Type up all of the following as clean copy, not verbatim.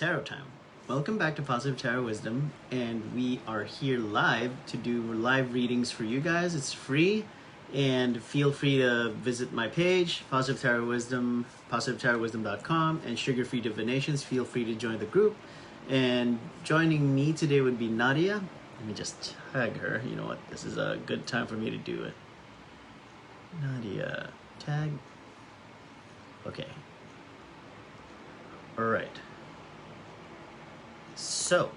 Tarot time. Welcome back to Positive Tarot Wisdom, and we are here live to do live readings for you guys. It's free, and feel free to visit my page, Positive Tarot Wisdom, positivetarotwisdom.com, and Sugar Free Divinations. Feel free to join the group. And joining me today would be Nadia. Let me just tag her. You know what? This is a good time for me to do it. Nadia, tag. Okay. All right. So,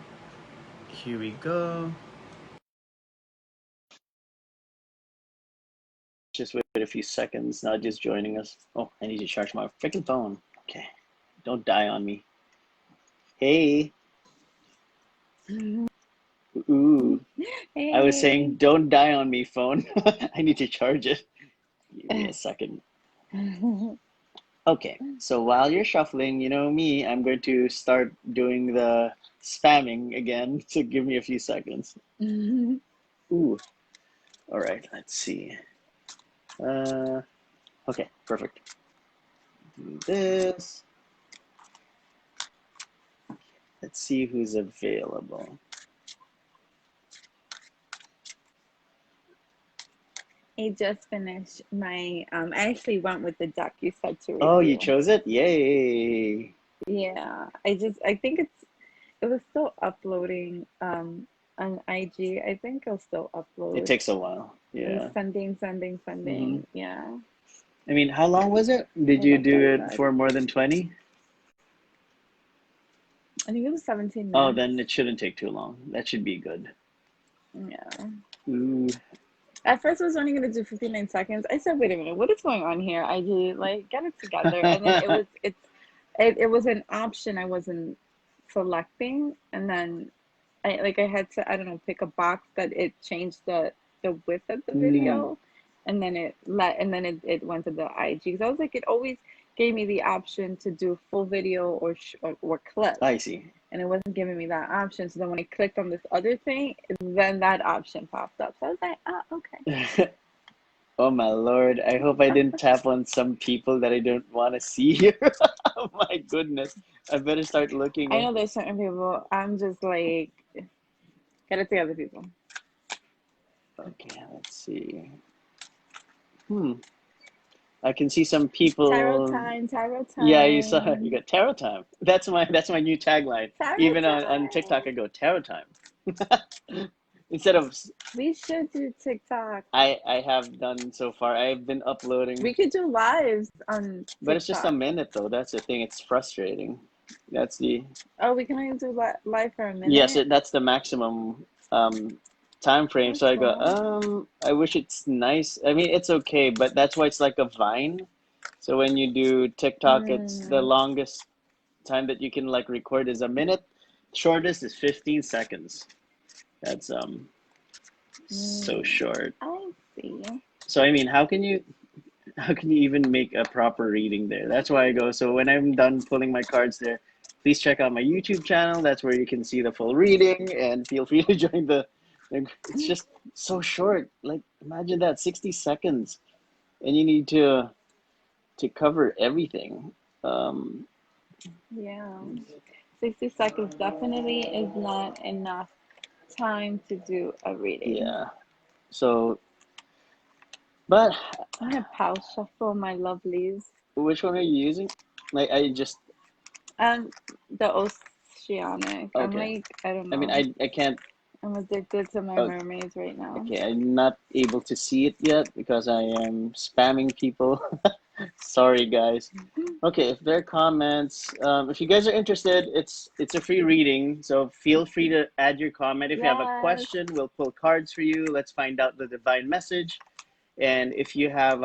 here we go. Just wait a few seconds, not just joining us. Oh, I need to charge my freaking phone. Okay, don't die on me. Hey. Ooh. Hey. I was saying, don't die on me, phone. I need to charge it. Give me a second. Okay, so while you're shuffling, you know me, I'm going to start doing the spamming again, so give me a few seconds. Ooh. All right, let's see. Okay, perfect. Do this. Let's see who's available. I just finished my I actually went with the deck you said to review. Oh, you chose it? Yay. Yeah. I think it was still uploading on IG. I think it'll still upload. It takes a while. Yeah. Sending. Mm-hmm. Yeah. I mean, how long was it? Did you do it for more than 20? I think it was 17 minutes. Oh, then it shouldn't take too long. That should be good. Yeah. Ooh. At first, I was only going to do 59 seconds. I said, wait a minute, what is going on here? IG, like, get it together. And then it was an option I wasn't selecting. And then I had to, I don't know, pick a box that it changed the width of the video. And then it went to the IG. Because I was like, it always gave me the option to do full video or clip. I see. And it wasn't giving me that option. So then when I clicked on this other thing, then that option popped up. So I was like, oh, okay. Oh my Lord. I hope I didn't tap on some people that I don't want to see here. Oh my goodness. I better start looking. I know there's certain people, I'm just like, get it together, people. Okay, let's see. I can see some people. Tarot time. Yeah, you got tarot time. That's my new tagline. Tarot Even time. on TikTok I go tarot time. Instead of we should do TikTok. I have done so far. I've been uploading. We could do lives on TikTok. But it's just a minute though. That's the thing. It's frustrating. That's the. Oh, we can only do live for a minute. Yes, that's the maximum time frame. That's so I go, I wish it's nice. I mean, it's okay, but that's why it's like a Vine. So when you do TikTok, it's the longest time that you can like record is a minute. Shortest is 15 seconds. That's so short. I see. So I mean, how can you even make a proper reading there? That's why I go. So when I'm done pulling my cards there, please check out my YouTube channel. That's where you can see the full reading, and feel free to join the. It's just so short. Like imagine that 60 seconds, and you need to cover everything. Yeah, 60 seconds definitely is not enough time to do a reading. Yeah. So, but I'm gonna pause shuffle my lovelies. Which one are you using? Like I just. The oceanic. Okay. I'm like, I don't know. I mean, I can't. I'm addicted to my mermaids right now. Okay, I'm not able to see it yet because I am spamming people. Sorry, guys. Okay, if there are comments, if you guys are interested, it's a free reading, so feel free to add your comment. If you have a question, we'll pull cards for you. Let's find out the divine message. And if you have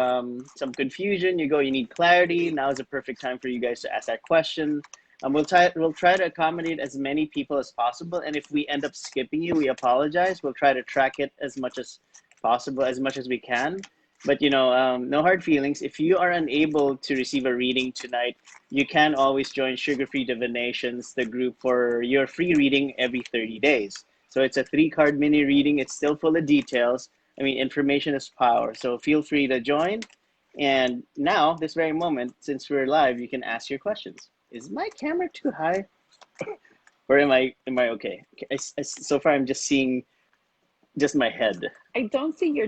some confusion, you need clarity, now is a perfect time for you guys to ask that question. We'll try to accommodate as many people as possible. And if we end up skipping you, we apologize. We'll try to track it as much as possible, as much as we can. But, no hard feelings. If you are unable to receive a reading tonight, you can always join Sugar Free Divinations, the group for your free reading every 30 days. So it's a 3-card mini reading. It's still full of details. I mean, information is power. So feel free to join. And now, this very moment, since we're live, you can ask your questions. Is my camera too high? Or am I okay? Okay, so far I'm just seeing just my head. I don't see your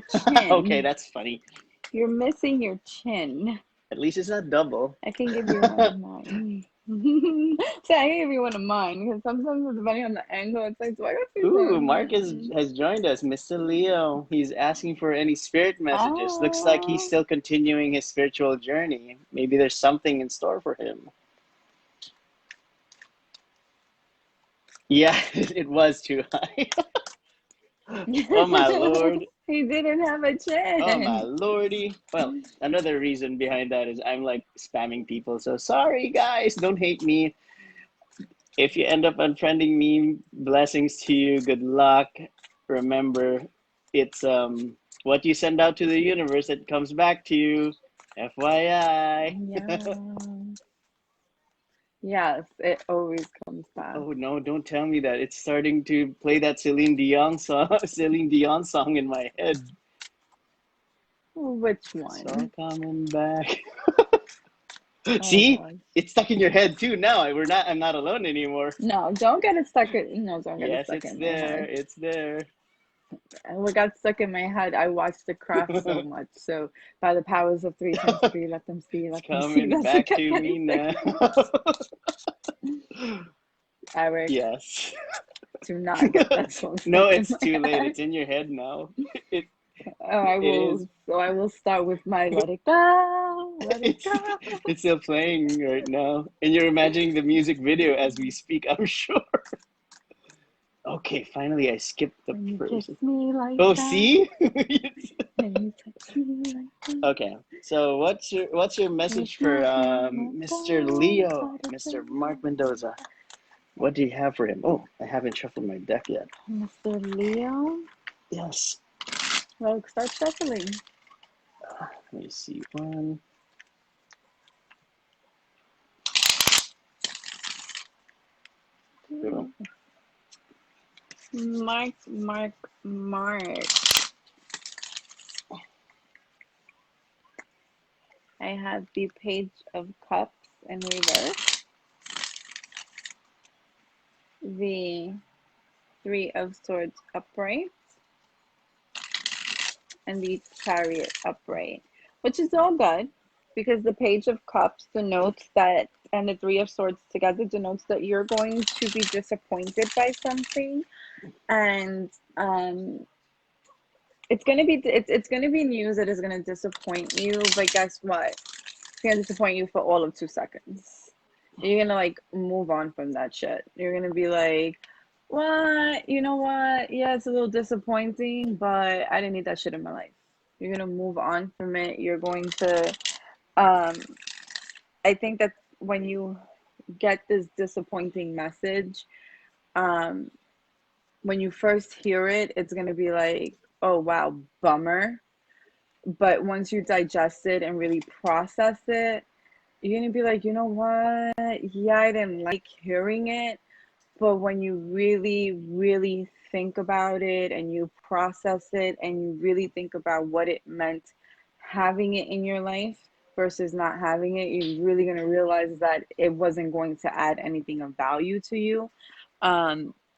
Okay, chin. that's funny. You're missing your chin. At least it's not double. I can give you one of mine. So I can give you one of mine because sometimes depending on the angle, it's like, do I got two Ooh, Mark cameras? has joined us, Mr. Leo. He's asking for any spirit messages. Looks like he's Oh, still continuing his spiritual journey. Maybe there's something in store for him. Yeah, it was too high. Oh my lord. he didn't have a Oh my chin. lordy. Well, another reason behind that is I'm like spamming people. So sorry guys, don't hate me. If you end up unfriending me, blessings to you. Good luck. Remember, it's what you send out to the universe that comes back to you. FYI. Yeah. Yes, it always comes back. Oh no, don't tell me that. It's starting to play that Celine Dion song, Celine Dion song in my head. Which It's all one? coming back. Oh See? gosh. It's stuck in your head too now. I'm not alone anymore. No, don't get it stuck in, no, don't get it Yes, stuck it's in my there. head. It's there. And what got stuck in my head, I watched The Craft so much. So by the powers of three times three, let them see, It's let them see. coming That's what back kept to getting me stuck now. in my head. Eric, Yes. do not get that song No, stuck in it's my too late. head. It's in your head now. It I it is. will, so I will start with my Let It Go, Let It It's Go. it's still playing right now. And you're imagining the music video as we speak, I'm sure. Okay, finally I skipped the When you kiss person. me like Oh, that, see? and you touch me like that. Okay. So what's your It's message for not gonna Mr. go Leo, but it's Mr. Mark Mendoza? What do you have for him? Oh, I haven't shuffled my deck yet. Mr. Leo. Yes. Well, start shuffling. Let me see. One. Two. Mark, Mark, Mark. I have the Page of Cups in reverse, the Three of Swords upright, and the Chariot upright, which is all good because the Page of Cups denotes that, and the Three of Swords together denotes that you're going to be disappointed by something, and it's gonna be news that is gonna disappoint you. But guess what? It's gonna disappoint you for all of 2 seconds. You're gonna like move on from that shit. You're gonna be like, what? You know what? Yeah, it's a little disappointing, but I didn't need that shit in my life. You're gonna move on from it. You're going to um I think that when you get this disappointing message, um, when you first hear it, it's gonna be like, oh wow, bummer. But once you digest it and really process it, you're gonna be like, you know what? Yeah, I didn't like hearing it, but when you really, really think about it and you process it and you really think about what it meant having it in your life versus not having it, you're really gonna realize that it wasn't going to add anything of value to you.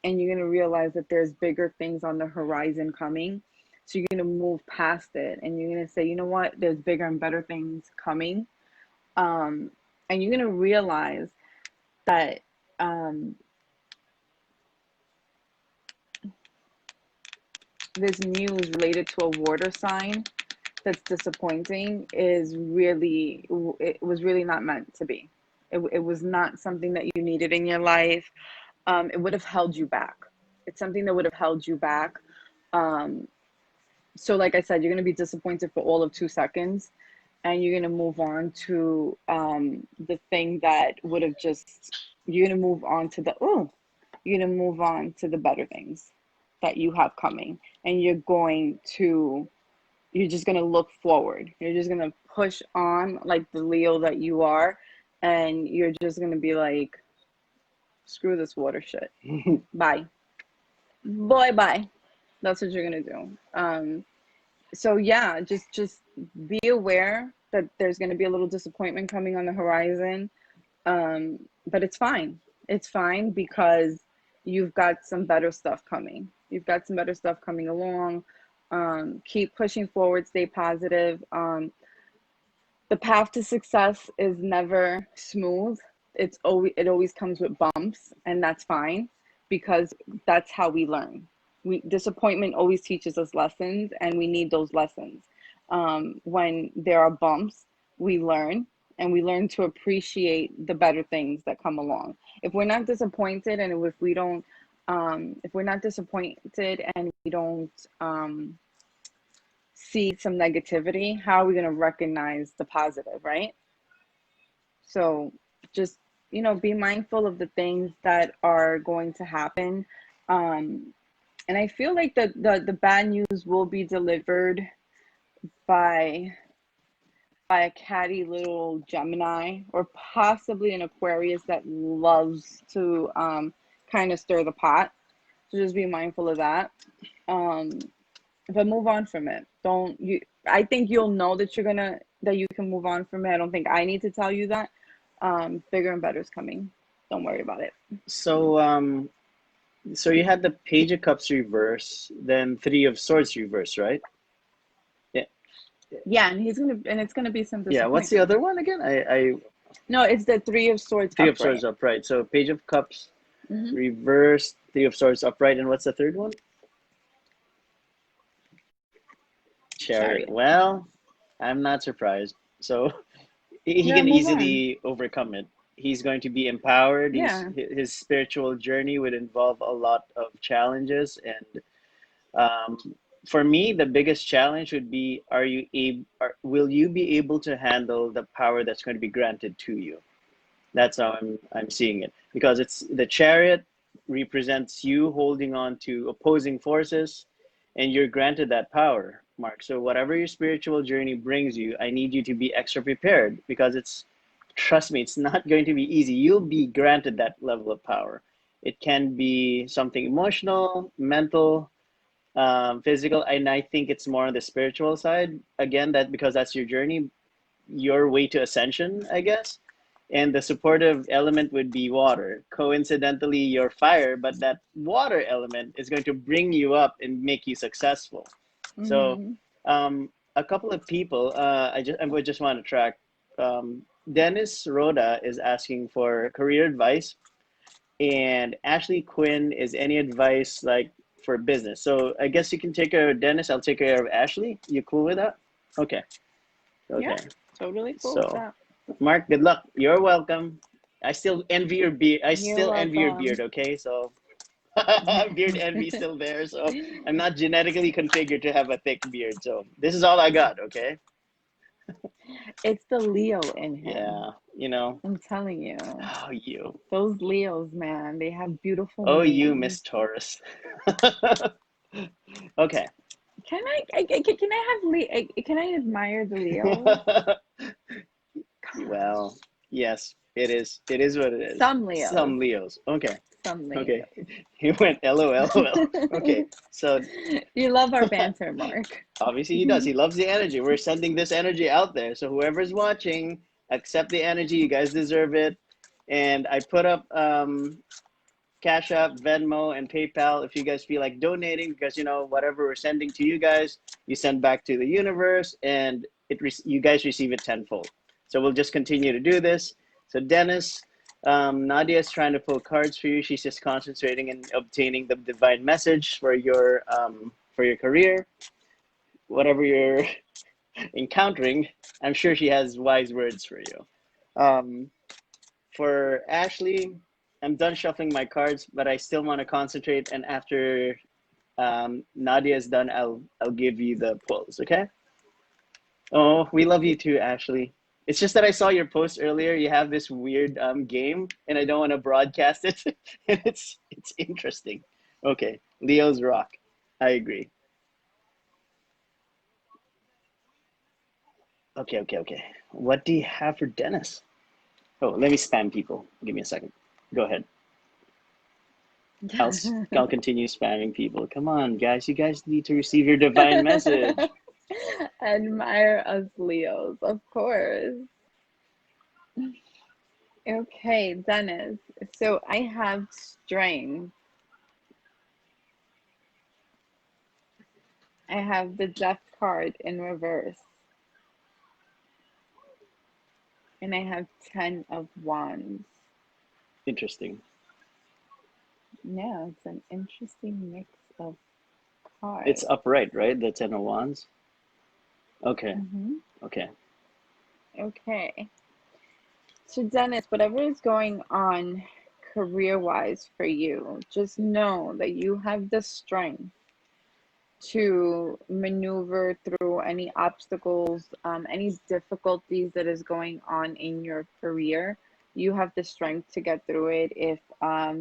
And you're gonna realize that there's bigger things on the horizon coming. So you're gonna move past it and you're gonna say, you know what, there's bigger and better things coming. Um, and you're gonna realize that um, this news related to a water sign that's disappointing is really, it was really not meant to be. It was not something that you needed in your life. It would have held you back. It's something that would have held you back. Um, so like I said, you're going to be disappointed for all of 2 seconds and you're going to move on to the thing that would have just, you're going to move on to the, oh, you're going to move on to the better things that you have coming. And you're just going to look forward. You're just going to push on like the Leo that you are. And you're just going to be like, screw this water shit. Bye. Boy, bye. That's what you're going to do. So yeah, just be aware that there's going to be a little disappointment coming on the horizon. But it's fine. It's fine because you've got some better stuff coming. You've got some better stuff coming along. Keep pushing forward, stay positive. The path to success is never smooth. It always comes with bumps, and that's fine because that's how we learn. We Disappointment always teaches us lessons, and we need those lessons. When there are bumps, we learn, and we learn to appreciate the better things that come along. If we're not disappointed, and if we're not disappointed and we don't see some negativity, how are we going to recognize the positive, right? So just, be mindful of the things that are going to happen. Um, and I feel like the bad news will be delivered by a catty little Gemini, or possibly an Aquarius that loves to kind of stir the pot. So just be mindful of that. Um, but move on from it. Don't you? I think you'll know that you can move on from it. I don't think I need to tell you that. Bigger and better is coming. Don't worry about it. So so you had the Page of Cups reverse, then Three of Swords reverse, right? Yeah. Yeah, and it's gonna be some Yeah. What's the disappointment. other one again? I No, it's the Three of Swords Three of Swords upright. upright. So Page of Cups Hmm. reverse, Three of Swords upright, and what's the third one? Chariot. Chariot. Well, I'm not surprised. So he Yeah, can move on. easily overcome it. He's going to be empowered. Yeah. His spiritual journey would involve a lot of challenges, and for me, the biggest challenge would be: will you be able to handle the power that's going to be granted to you? That's how I'm seeing it, because it's the chariot represents you holding on to opposing forces, and you're granted that power, Mark. So whatever your spiritual journey brings you, I need you to be extra prepared, because it's trust me, it's not going to be easy. You'll be granted that level of power. It can be something emotional, mental, physical, and I think it's more on the spiritual side. Again, that because that's your journey, your way to ascension, I guess. And the supportive element would be water. Coincidentally, you're fire, but that water element is going to bring you up and make you successful. So, Hmm. a couple of people, I would just want to track. Dennis Rhoda is asking for career advice, and Ashley Quinn is any advice like for business. So I guess you can take care of Dennis. I'll take care of Ashley. You cool with that? Okay. Yeah, Okay. totally cool with So that. Mark, good luck. You're welcome. I still envy your beard. I You're still envy your beard. welcome. Okay, so beard envy still there. So I'm not genetically configured to have a thick beard. So this is all I got. Okay. It's the Leo in him. Yeah. You know. I'm telling you. Oh you. Those Leos, man, they have beautiful Oh you, manes. Miss Taurus. Okay. Can I have can I admire the Leos? Well, yes, it is. It is what it is. Some Leos. Some Leos. Okay. Some Okay. Leos. He went LOL. Okay. So You love our banter, Mark. obviously he does. He loves the energy. We're sending this energy out there. So whoever's watching, accept the energy. You guys deserve it. And I put up Cash App, Venmo, and PayPal if you guys feel like donating, because whatever we're sending to you guys, you send back to the universe, and you guys receive it tenfold. So we'll just continue to do this. So Dennis, Nadia is trying to pull cards for you. She's just concentrating and obtaining the divine message for your career, whatever you're encountering. I'm sure she has wise words for you. Um, for Ashley, I'm done shuffling my cards, but I still want to concentrate. And after Nadia is done, I'll give you the pulls. Okay? Oh, we love you too, Ashley. It's just that I saw your post earlier. You have this weird game, and I don't want to broadcast it. And it's interesting. Okay, Leo's rock. I agree. Okay, okay, okay. What do you have for Dennis? Oh, let me spam people. Give me a second. Go ahead. I'll continue spamming people. Come on, guys. You guys need to receive your divine message. Admire us Leos, of course. Okay, Dennis. So I have strength. I have the Death card in reverse, and I have Ten of Wands. Interesting. Yeah, it's an interesting mix of It's cards. upright, right? The Ten of Wands. Okay. Hmm. Okay. Okay. So, Dennis, whatever is going on career-wise for you, just know that you have the strength to maneuver through any obstacles, any difficulties that is going on in your career. You have the strength to get through it. If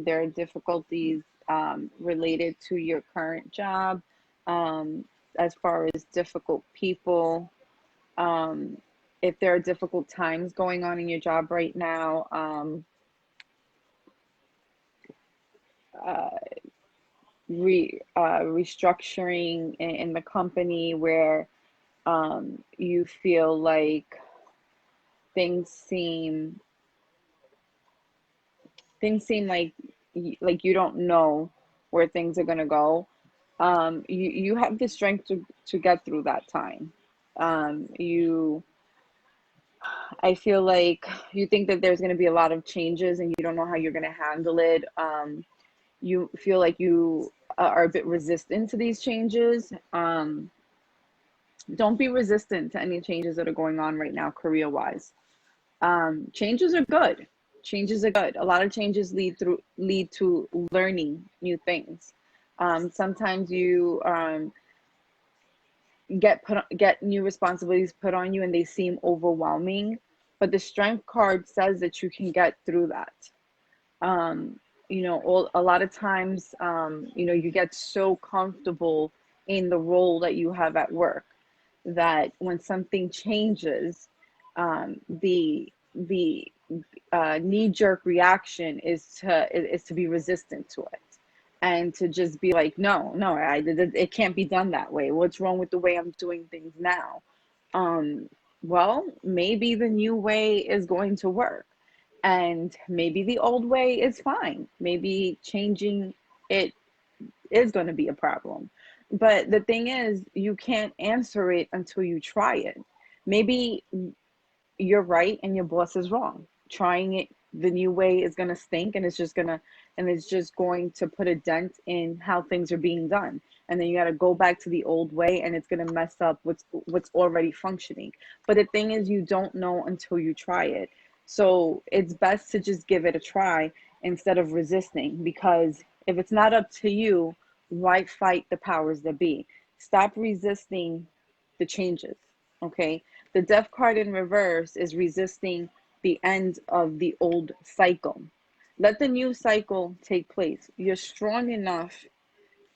there are difficulties related to your current job, as far as difficult people, um, if there are difficult times going on in your job right now, uh, restructuring in the company where you feel like things seem things seem like you don't know where things are gonna go. You have the strength to get through that time. You I feel like you think that there's gonna be a lot of changes and you don't know how you're gonna handle it. You feel like you are a bit resistant to these changes. Don't be resistant to any changes that are going on right now, career wise. Changes are good. Changes are good. A lot of changes lead to learning new things. Sometimes you get new responsibilities put on you and they seem overwhelming, but the strength card says that you can get through that. um, a lot of times, you get so comfortable in the role that you have at work that when something changes, the knee-jerk reaction is to be resistant to it and to just be like, no, it can't be done that way. What's wrong with the way I'm doing things now? um, well, maybe the new way is going to work, and maybe the old way is fine. Maybe changing it is going to be a problem. But the thing is, you can't answer it until you try it. Maybe you're right and your boss is wrong. Trying it the new way is going to stink, and it's just going to put a dent in how things are being done. And then you got to go back to the old way, and it's going to mess up what's already functioning. But the thing is, you don't know until you try it. So it's best to just give it a try instead of resisting, because if it's not up to you, why fight the powers that be? Stop resisting the changes. Okay, the death card in reverse is resisting the end of the old cycle. Let the new cycle take place. You're strong enough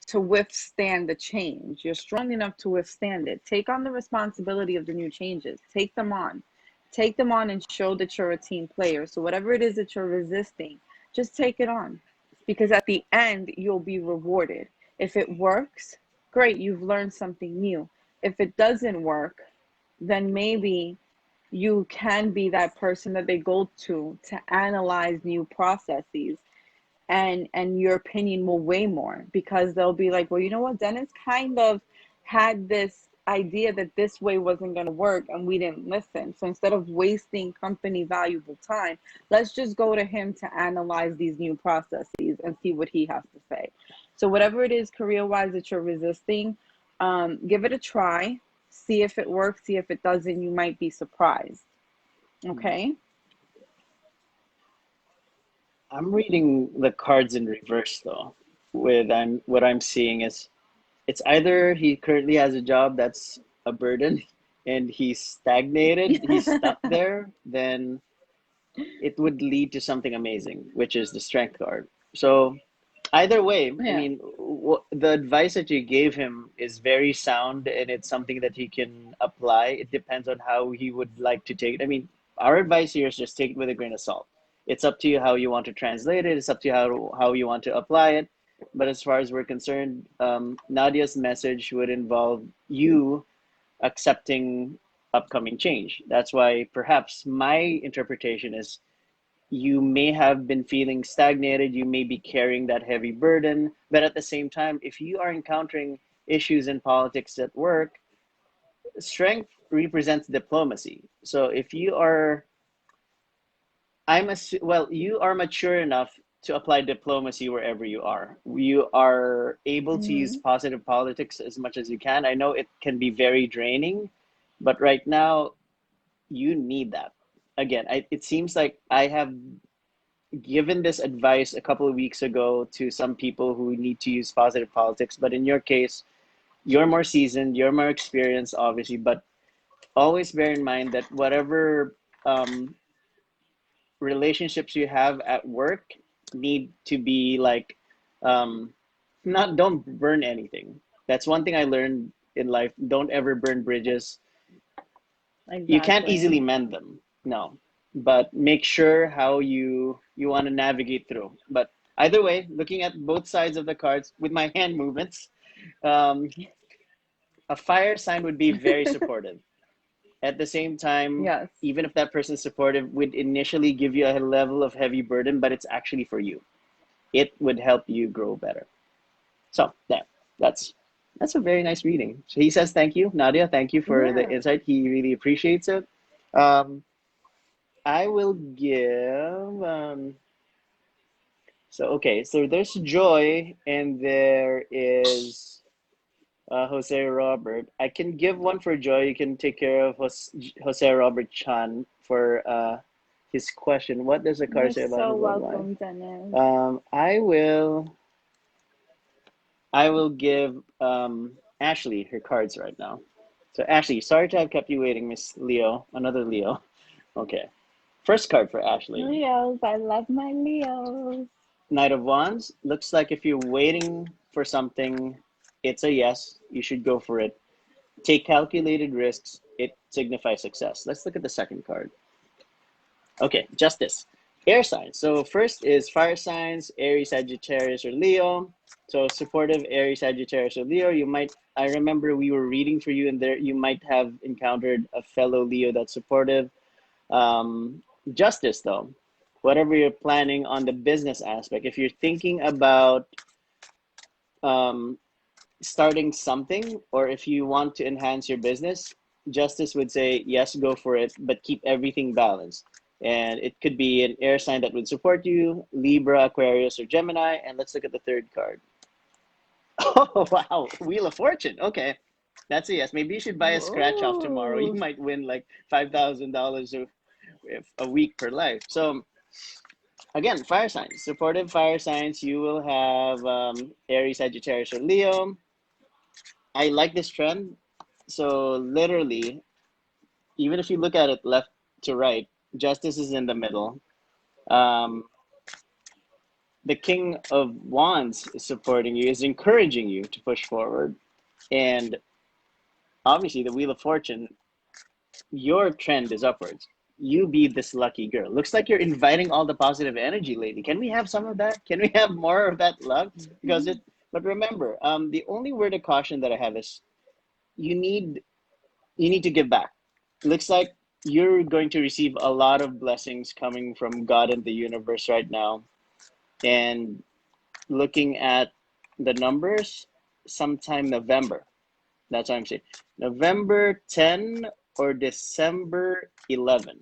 to withstand the change. You're strong enough to withstand it. Take on the responsibility of the new changes. Take them on. Take them on and show that you're a team player. So, whatever it is that you're resisting, just take it on. Because at the end, you'll be rewarded. If it works, great, you've learned something new. If it doesn't work, then maybe you can be that person that they go to analyze new processes, and your opinion will weigh more, because they'll be like, well, you know what, Dennis kind of had this idea that this way wasn't going to work and we didn't listen. So instead of wasting company valuable time, let's just go to him to analyze these new processes and see what he has to say. So whatever it is career wise that you're resisting, give it a try, see if it works, see if it doesn't. You might be surprised. Okay. I'm reading the cards in reverse though. With I'm what I'm seeing is it's either he currently has a job that's a burden and he's stagnated, he's stuck there, then it would lead to something amazing, which is the strength card. So either way, I Yeah. mean, the advice that you gave him is very sound and it's something that he can apply. It depends on how he would like to take it. I mean, our advice here is just take it with a grain of salt. It's up to you how you want to translate it. It's up to you how you want to apply it. But as far as we're concerned, Nadia's message would involve you accepting upcoming change. That's why perhaps my interpretation is you may have been feeling stagnated, you may be carrying that heavy burden, but at the same time, if you are encountering issues in politics at work, strength represents diplomacy. So if you are, well, you are mature enough to apply diplomacy wherever you are. You are able to use Mm-hmm. positive politics as much as you can. I know it can be very draining, but right now you need that. Again, it seems like I have given this advice a couple of weeks ago to some people who need to use positive politics, but in your case, you're more seasoned, you're more experienced, obviously, but always bear in mind that whatever relationships you have at work need to be like, um, not, don't burn anything. That's one thing I learned in life. Don't ever burn bridges. You can't easily Exactly. mend them, no, but make sure how you want to navigate through. But either way, looking at both sides of the cards with my hand movements, um, a fire sign would be very supportive. At the same time, Yes. even if that person's supportive, would initially give you a level of heavy burden, but it's actually for you. It would help you grow better. So yeah, that's that's a very nice reading. So he says thank you, Nadia. Thank you for the Yeah. insight. He really appreciates it. Um, I will give. So okay, so there's Joy and there is Jose Robert. I can give one for Joy. You can take care of Jose Robert Chan for his question. What does the card You're say about so his love life? welcome, Dennis. I will. I will give Ashley her cards right now. So Ashley, sorry to have kept you waiting, Miss Leo. Another Leo. Okay. First card for Ashley. Leos, I love my Leos. Knight of Wands. Looks like if you're waiting for something, it's a yes. You should go for it. Take calculated risks. It signifies success. Let's look at the second card. Okay, Justice. Air signs. So first is fire signs, Aries, Sagittarius, or Leo. So supportive Aries, Sagittarius, or Leo. You might, I remember we were reading for you and there you might have encountered a fellow Leo that's supportive. Justice though, whatever you're planning on the business aspect, if you're thinking about um, starting something or if you want to enhance your business, Justice would say, yes, go for it, but keep everything balanced. And it could be an air sign that would support you, Libra, Aquarius, or Gemini. And let's look at the third card. Oh, wow. Wheel of Fortune. Okay. That's a yes. Maybe you should buy a scratch off tomorrow. You Ooh. might win like $5,000 a week per life. So, again, fire signs. Supportive fire signs. You will have Aries, Sagittarius, or Leo. I like this trend. So literally, even if you look at it left to right, justice is in the middle. Um, the King of Wands is supporting you, is encouraging you to push forward. And obviously, the Wheel of Fortune, your trend is upwards. You be this lucky girl. Looks like you're inviting all the positive energy, lady. Can we have some of that? Can we have more of that luck? Because it, but remember, the only word of caution that I have is you need you need to give back. Looks like you're going to receive a lot of blessings coming from God and the universe right now. And looking at the numbers, sometime November. That's what I'm saying. November 10 or December 11.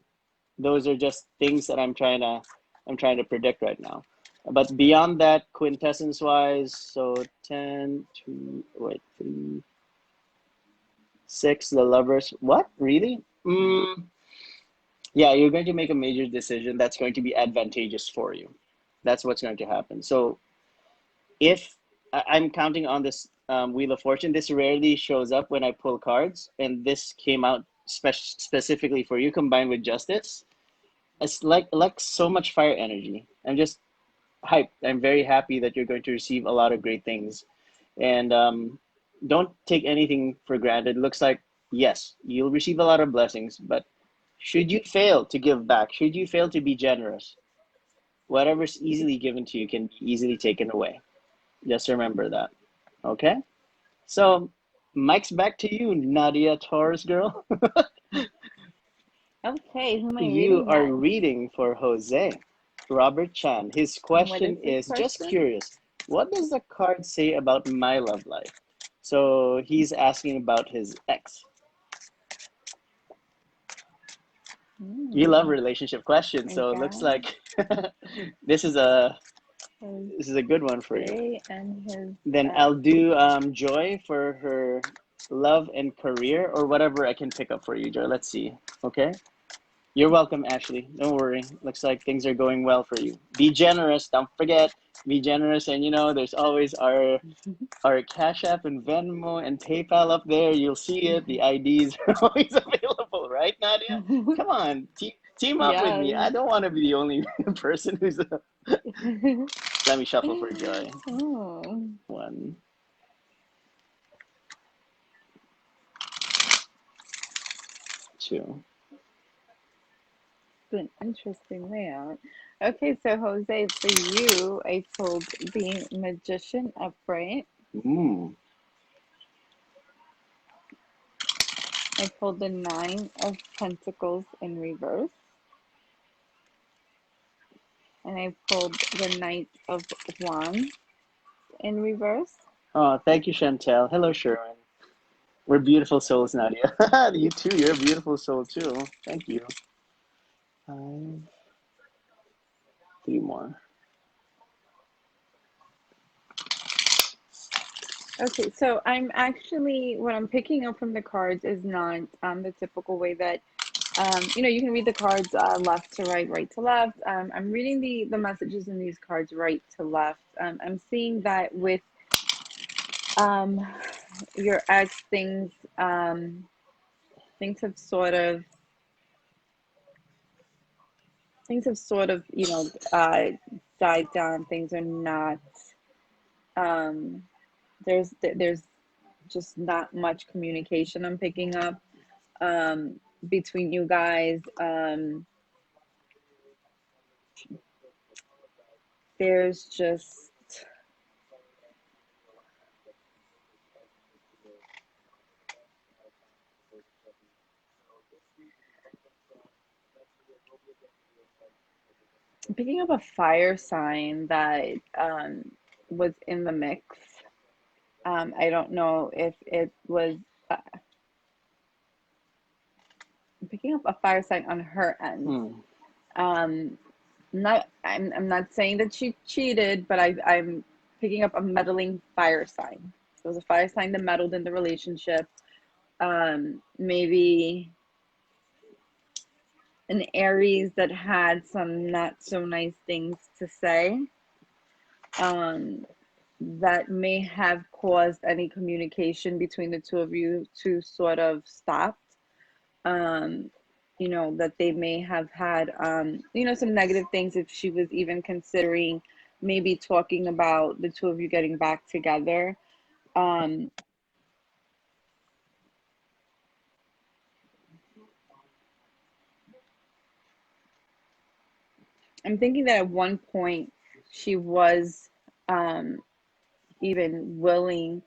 Those are just things that I'm trying to predict right now. But beyond that, quintessence wise, so 10, 2, wait, 3, 6, the lovers. What? Really? Yeah, you're going to make a major decision that's going to be advantageous for you. That's what's going to happen. So if I'm counting on this Wheel of Fortune, this rarely shows up when I pull cards, and this came out specifically for you, combined with Justice. It's like so much fire energy. I'm just hyped. I'm very happy that you're going to receive a lot of great things, and don't take anything for granted. It looks like yes, you'll receive a lot of blessings, but should you fail to give back, should you fail to be generous, whatever's easily given to you can be easily taken away. Just remember that. Okay? So, Mike's back to you, Nadia Taurus girl. Okay, who am I You reading are next? reading for Jose Robert Chan. His And what question is the is just question? curious. What does the card say about my love life? So he's asking about his ex. You love Mm, relationship questions, my so it looks God. like this is a His this is a good one for you. Jay and his Then ex. I'll do Joy for her love and career, or whatever I can pick up for you, Joy. Let's see. Okay. You're welcome, Ashley. Don't worry. Looks like things are going well for you. Be generous. Don't forget. Be generous, and there's always our Cash App and Venmo and PayPal up there. You'll see it. The IDs are always available, right, Nadia? Come on, team up with me. Yes. I don't want to be the only person who's. Let me shuffle for Joy. Oh, One, two. it's an interesting layout. Okay, so Jose, for you, I pulled the Magician upright. Mm. I pulled the Nine of Pentacles in reverse. And I pulled the Knight of Wands in reverse. Oh, thank you, Chantel. Hello, Sherwin. We're beautiful souls, Nadia. You too. You're a beautiful soul too. Thank you. Five, three more. Okay, so I'm actually, what I'm picking up from the cards is not the typical way that, you can read the cards left to right, right to left. I'm reading the messages in these cards right to left. I'm seeing that with um, your ex, things have sort of, died down. Things are not, um, there's just not much communication I'm picking up between you guys. There's just I'm picking up a fire sign that was in the mix. I don't know if it was. I'm picking up a fire sign on her end. Hmm. Um, I'm not saying that she cheated, but I'm picking up a meddling fire sign. So it was a fire sign that meddled in the relationship. Maybe an Aries that had some not so nice things to say. Um, that may have caused any communication between the two of you to sort of stop. Um, that they may have had, some negative things if she was even considering maybe talking about the two of you getting back together. Um, I'm thinking that at one point she was um, even willing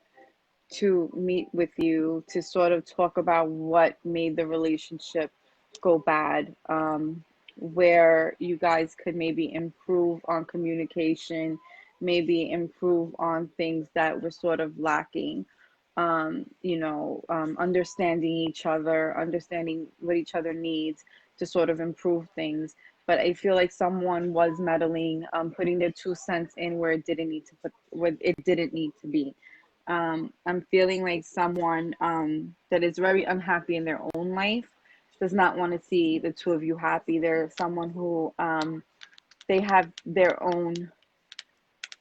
to meet with you to sort of talk about what made the relationship go bad, where you guys could maybe improve on communication, maybe improve on things that were sort of lacking. Understanding each other, understanding what each other needs to sort of improve things. But I feel like someone was meddling, putting their 2 cents in where it didn't need to put, where it didn't need to be. I'm feeling like someone that is very unhappy in their own life does not want to see the two of you happy. They're someone who they have their own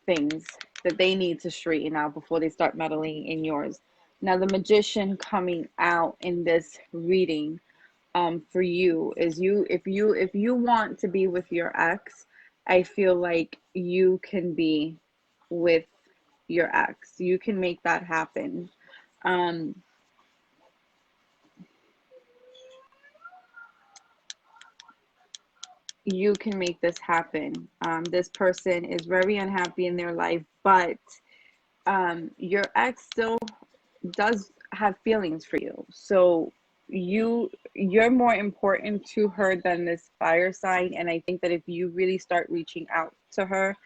things that they need to straighten out before they start meddling in yours. Now, the magician coming out in this reading for you is if you want to be with your ex, I feel like you can be with your ex. You can make that happen. Um, you can make this happen. This person is very unhappy in their life, but your ex still does have feelings for you. So you're more important to her than this fire sign. And I think that if you really start reaching out to her,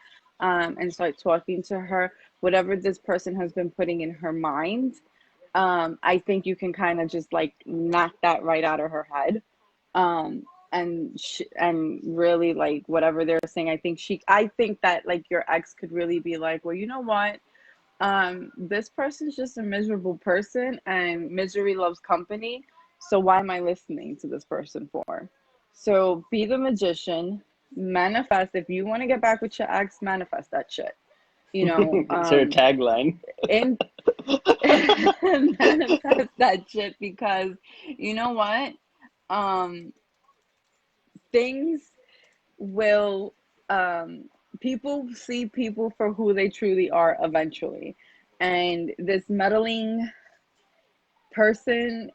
and start talking to her, whatever this person has been putting in her mind, I think you can kind of just like knock that right out of her head. And really, like, whatever they're saying, I think that like your ex could really be like, well, you know what, this person's just a miserable person, and misery loves company. So why am I listening to this person for? So be the magician, manifest. If you want to get back with your ex, manifest that shit. You know, It's her tagline. and manifest that shit, because you know what? Um, things will people see people for who they truly are eventually, and this meddling person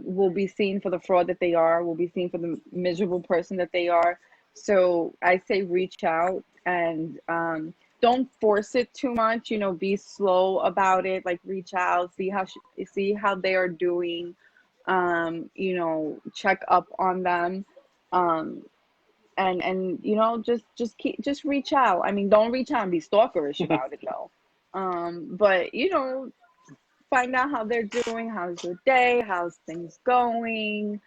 will be seen for the fraud that they are, will be seen for the miserable person that they are. So I say reach out, and don't force it too much, you know, be slow about it, like reach out, see how they are doing, you know, check up on them, um and you know, just reach out. I mean, don't reach out and be stalkerish about it though. But you know, find out how they're doing, how's your day, how's things going.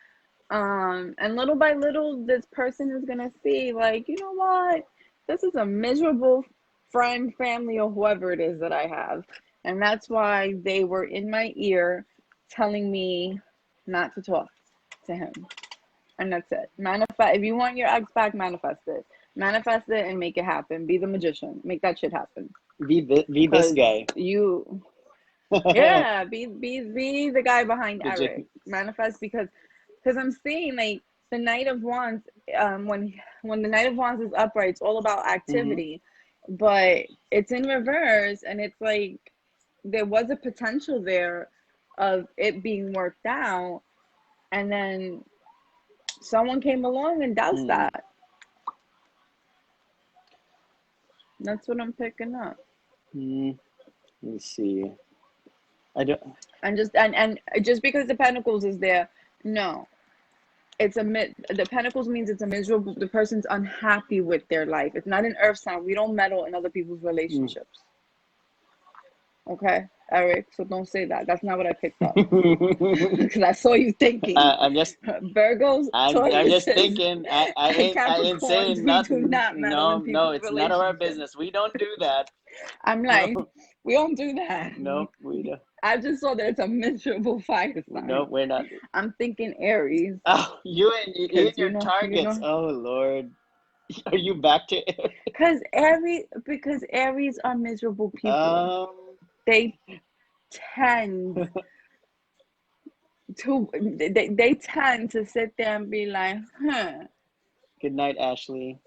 And little by little, this person is gonna see, like, you know what, this is a miserable friend, family, or whoever it is that I have, and that's why they were in my ear telling me not to talk to him. And that's it. Manifest. If you want your ex back, manifest it. Manifest it and make it happen. Be the magician. Make that shit happen. Be this Cause guy. you, yeah, be the guy behind Eric. Magician. Manifest, because I'm seeing like the Knight of Wands. When the Knight of Wands is upright, it's all about Hmm. activity, but it's in reverse, and it's like there was a potential there of it being worked out, and then someone came along and doused Hmm. that. That's what I'm picking up. Hmm. Let me see. I don't. And just because the Pentacles is there, no, the Pentacles means it's a miserable. The person's unhappy with their life. It's not an Earth sign. We don't meddle in other people's Mm. relationships. Okay, Eric. So don't say that. That's not what I picked up. Because I saw you thinking. I'm just. Virgos, I'm just Tauruses, thinking. and I ain't Capricorns. saying We do nothing. not meddle No, in no, people's it's none of our relationships. business. We don't do that. I'm No, like, we don't do that. no, we don't. I just saw that it's a miserable fire No, sign. we're not. I'm thinking Aries, Oh, you and because your you targets. know, Oh Lord, are you back to? because Aries are miserable people. Um. They tend they tend to sit there and be like, huh. Good night, Ashley.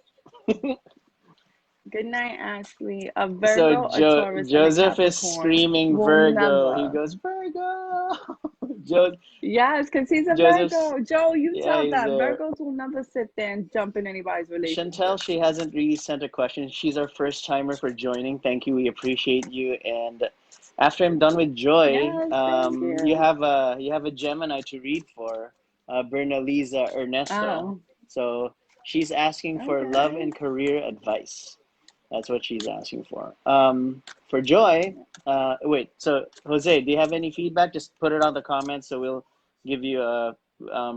Good night, Ashley. A So Virgo, a Taurus, and a Joseph is Capricorn screaming will Virgo. He never. goes Virgo. Jo- Yes, because he's a Joseph's. Virgo. Joe, you Yeah, tell he's that. there. Virgos will never sit there and jump in anybody's Chantel, relationships. she hasn't really sent a question. She's our first timer for joining. Thank you. We appreciate you. And after I'm done with Joy, Yes, thank you. you have a Gemini to read for, Bernaliza Ernesto. Oh, So she's asking for love okay. and career advice. That's what she's asking for. For Joy, wait. So Jose, do you have any feedback? Just put it on the comments, so we'll give you a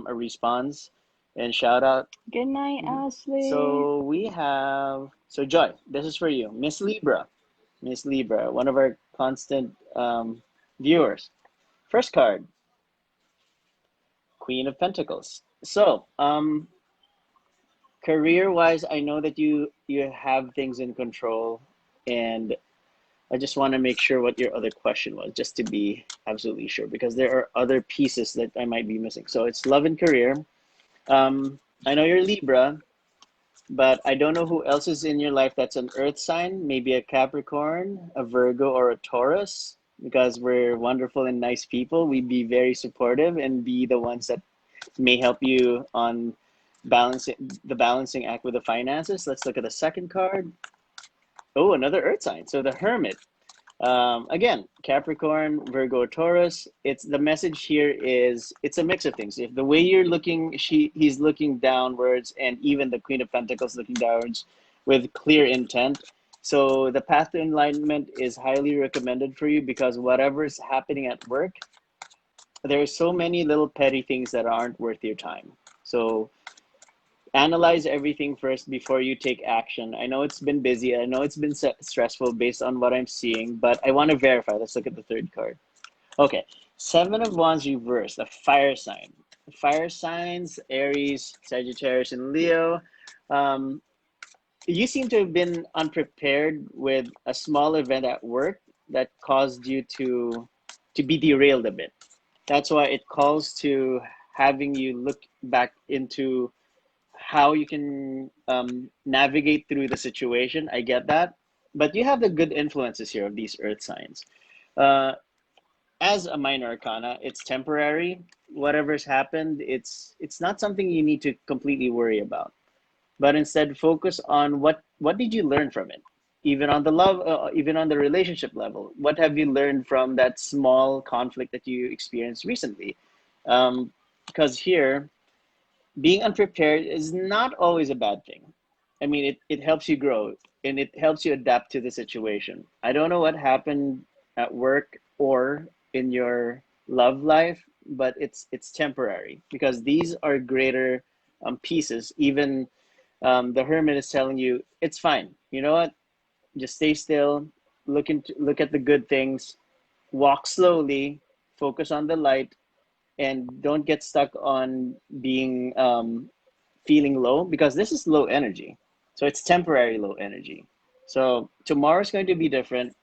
response and shout out. Good night, Mhm. Ashley. So we have, so Joy, this is for you, Miss Libra. Miss Libra, one of our constant viewers. First card, Queen of Pentacles. So, career-wise, I know that you have things in control, and I just want to make sure what your other question was, just to be absolutely sure, because there are other pieces that I might be missing. So it's love and career. I know you're Libra, but I don't know who else is in your life that's an earth sign, maybe a Capricorn, a Virgo, or a Taurus, because we're wonderful and nice people. We'd be very supportive and be the ones that may help you on balancing act with the finances. Let's look at the second card. Oh, another earth sign. So the Hermit. Again, Capricorn, Virgo, Taurus. It's the message here is it's a mix of things. If the way you're looking, he's looking downwards, and even the Queen of Pentacles looking downwards with clear intent. So the path to enlightenment is highly recommended for you because whatever's happening at work, there's so many little petty things that aren't worth your time. So analyze everything first before you take action. I know it's been busy. I know it's been stressful based on what I'm seeing, but I want to verify. Let's look at the third card. Okay, Seven of Wands reversed, a fire sign. Fire signs, Aries, Sagittarius, and Leo. Um, you seem to have been unprepared with a small event at work that caused you to be derailed a bit. That's why it calls to having you look back into how you can navigate through the situation. I get that, but you have the good influences here of these earth signs. Uh, as a minor arcana, it's temporary. Whatever's happened, it's not something you need to completely worry about, but instead focus on what did you learn from it, even on the love, even on the relationship level. What have you learned from that small conflict that you experienced recently? Because here, being unprepared is not always a bad thing. I mean, it helps you grow and it helps you adapt to the situation. I don't know what happened at work or in your love life, but it's temporary because these are greater pieces. Even the hermit is telling you it's fine. You know what? Just stay still, look at the good things, walk slowly, focus on the light, and don't get stuck on being feeling low because this is low energy. So it's temporary low energy. So tomorrow's going to be different.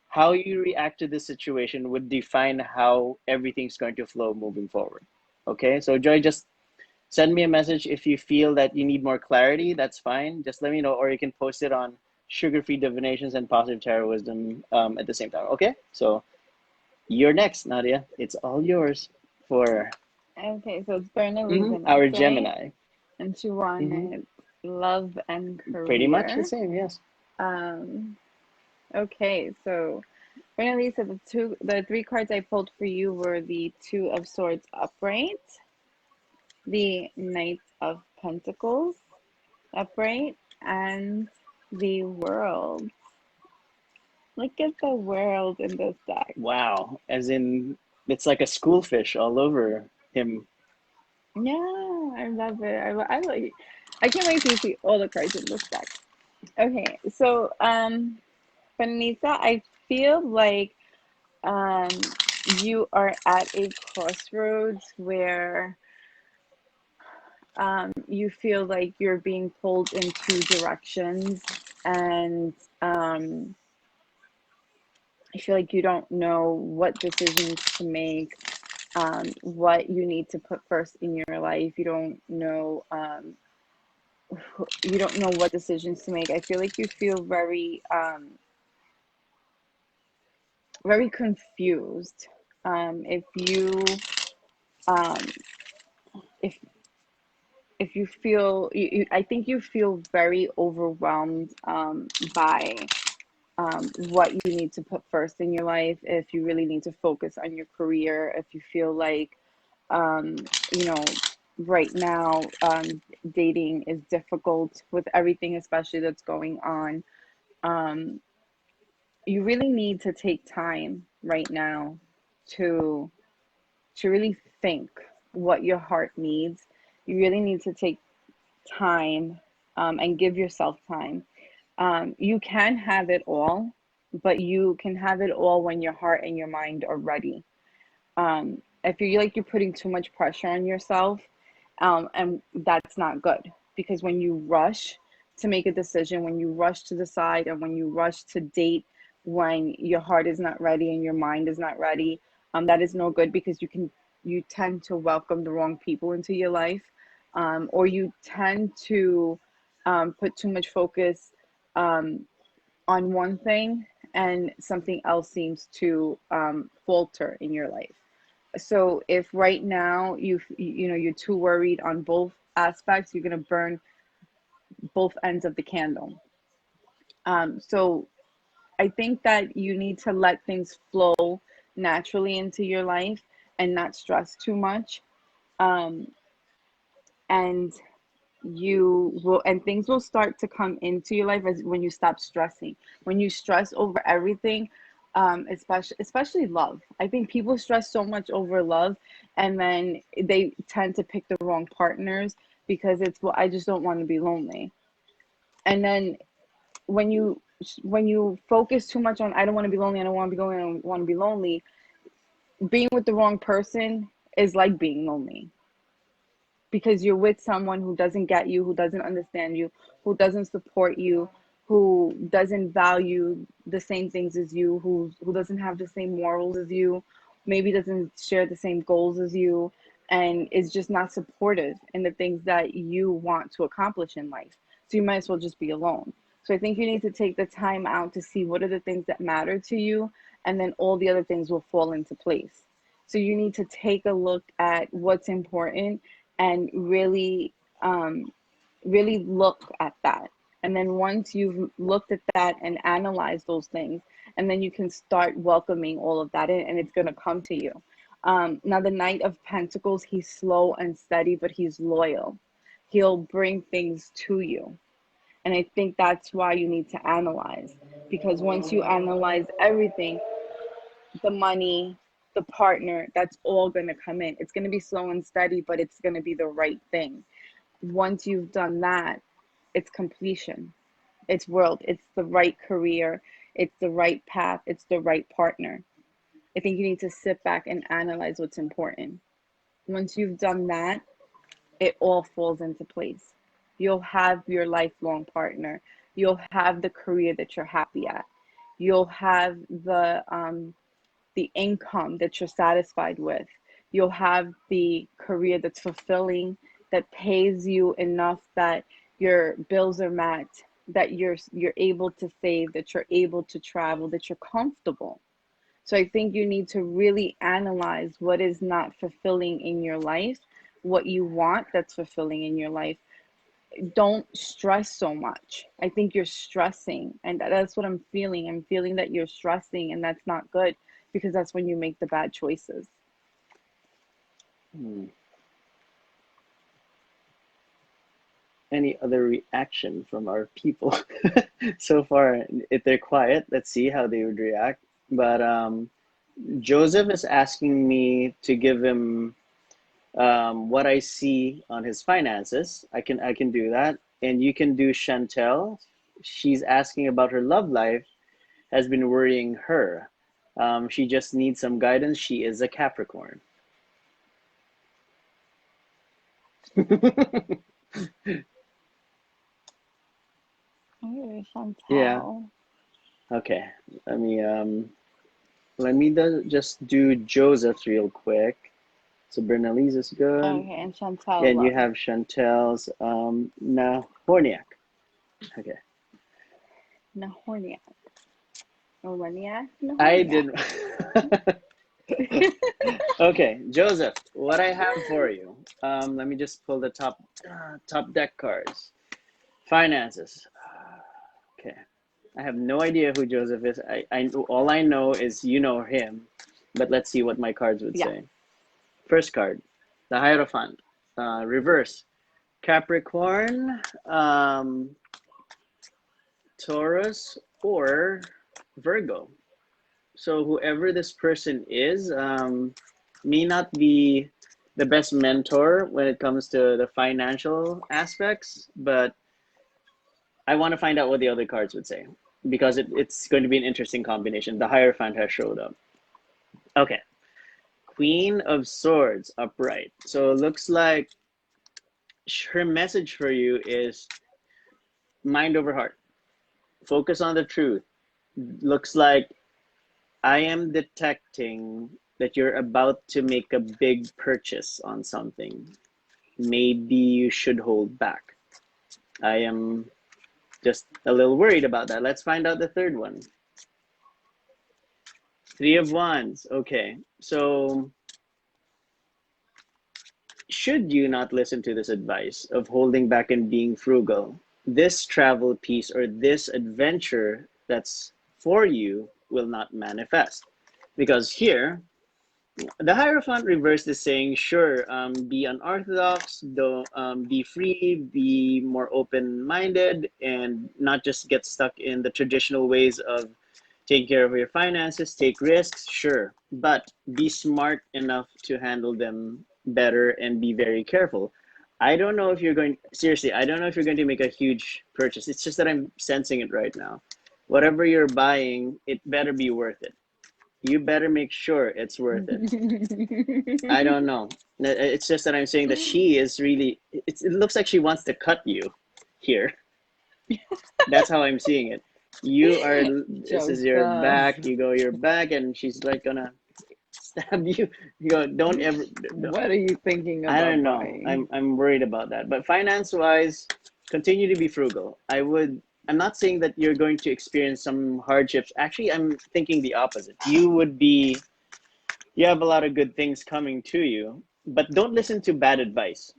How you react to this situation would define how everything's going to flow moving forward. Okay, so Joy, just send me a message if you feel that you need more clarity. That's fine. Just let me know, or you can post it on Sugar Free Divinations and Positive Tarot Wisdom at the same time. Okay, so you're next, Nadia. It's all yours for Okay, so it's Bernalisa our next, right? Gemini. And she hmm wanted love and Pretty much the career. same, yes. Um, okay, so Bernalisa, the three cards I pulled for you were the Two of Swords upright, the Knight of Pentacles upright, and the World. Look at the world in this deck. Wow. As in, it's like a schoolfish all over him. Yeah, I love it. I like. I can't wait to see all the cards in this deck. Okay, so Vanessa, I feel like you are at a crossroads where you feel like you're being pulled in two directions, and I feel like you don't know what decisions to make, what you need to put first in your life. You don't know what decisions to make. I feel like you feel very confused. If you um, if you feel I think you feel very overwhelmed by what you need to put first in your life. If you really need to focus on your career, if you feel like you know right now dating is difficult with everything, especially that's going on. Um, you really need to take time right now to really think what your heart needs. You really need to take time and give yourself time. You can have it all, but you can have it all when your heart and your mind are ready. I feel like you're putting too much pressure on yourself, and that's not good because when you rush to make a decision, when you rush to decide, and when you rush to date, when your heart is not ready and your mind is not ready, that is no good because you tend to welcome the wrong people into your life, or you tend to put too much focus um, on one thing and something else seems to falter in your life. So if right now you're too worried on both aspects, you're going to burn both ends of the candle. So I think that you need to let things flow naturally into your life and not stress too much. Um, and you will, and things will start to come into your life as when you stop stressing. When you stress over everything, especially love. I think people stress so much over love, and then they tend to pick the wrong partners because it's, well, I just don't want to be lonely. And then when you focus too much on, I don't want to be lonely, I don't want to be lonely, I don't want to be lonely, being with the wrong person is like being lonely, because you're with someone who doesn't get you, who doesn't understand you, who doesn't support you, who doesn't value the same things as you, who doesn't have the same morals as you, maybe doesn't share the same goals as you, and is just not supportive in the things that you want to accomplish in life. So you might as well just be alone. So I think you need to take the time out to see what are the things that matter to you, and then all the other things will fall into place. So you need to take a look at what's important and really look at that. And then once you've looked at that and analyzed those things, and then you can start welcoming all of that in, and it's going to come to you. Now, the Knight of Pentacles, he's slow and steady, but he's loyal. He'll bring things to you. And I think that's why you need to analyze, because once you analyze everything, the money, the partner, that's all going to come in. It's going to be slow and steady, but it's going to be the right thing. Once you've done that, it's completion. It's world. It's the right career. It's the right path. It's the right partner. I think you need to sit back and analyze what's important. Once you've done that, it all falls into place. You'll have your lifelong partner. You'll have the career that you're happy at. You'll have the income that you're satisfied with. You'll have the career that's fulfilling, that pays you enough that your bills are met, that you're able to save, that you're able to travel, that you're comfortable. So I think you need to really analyze what is not fulfilling in your life, what you want that's fulfilling in your life. Don't stress so much. I think you're stressing, and that's what I'm feeling. I'm feeling that you're stressing, and that's not good, because that's when you make the bad choices. Hmm. Any other reaction from our people so far? If they're quiet, let's see how they would react. But Joseph is asking me to give him what I see on his finances. I can do that, and you can do Chantel. She's asking about her love life has been worrying her. She just needs some guidance. She is a Capricorn. Oh, Yeah. Chantel. Okay. Let me just do Joseph real quick. So Bernalise is good. Okay, and Chantel And you love. have Chantel's Nahorniak. Okay. Nahorniak. Oleniak? I Nahorniak. did. Okay, Joseph, what I have for you. Let me just pull the top deck cards. Finances. Okay. I have no idea who Joseph is. All I know is you know him, but let's see what my cards would Yeah. say. First card, the Hierophant. Reverse, Capricorn, Taurus, or Virgo. So whoever this person is may not be the best mentor when it comes to the financial aspects, but I want to find out what the other cards would say because it's going to be an interesting combination. The Hierophant has showed up. Okay. Queen of Swords upright. So it looks like her message for you is mind over heart. Focus on the truth. Looks like I am detecting that you're about to make a big purchase on something. Maybe you should hold back. I am just a little worried about that. Let's find out the third one. Three of Wands. Okay. So should you not listen to this advice of holding back and being frugal, this travel piece or this adventure that's for you will not manifest. Because here, The Hierophant reverse is saying, sure, be unorthodox, don't be free, be more open-minded, and not just get stuck in the traditional ways of taking care of your finances. Take risks, sure, but be smart enough to handle them better and be very careful. I don't know if you're going, seriously, I don't know if you're going to make a huge purchase. It's just that I'm sensing it right now. Whatever you're buying, it better be worth it. You better make sure it's worth it. I don't know. It's just that I'm saying that she is really. It looks like she wants to cut you here. That's how I'm seeing it. You are. This is your Joseph, back. You go your back, and she's like gonna stab you. You go. Don't ever. Don't, what are you thinking I don't about know. buying? I'm worried about that. But finance wise, continue to be frugal. I would. I'm not saying that you're going to experience some hardships. Actually, I'm thinking the opposite. You would be. You have a lot of good things coming to you, but don't listen to bad advice.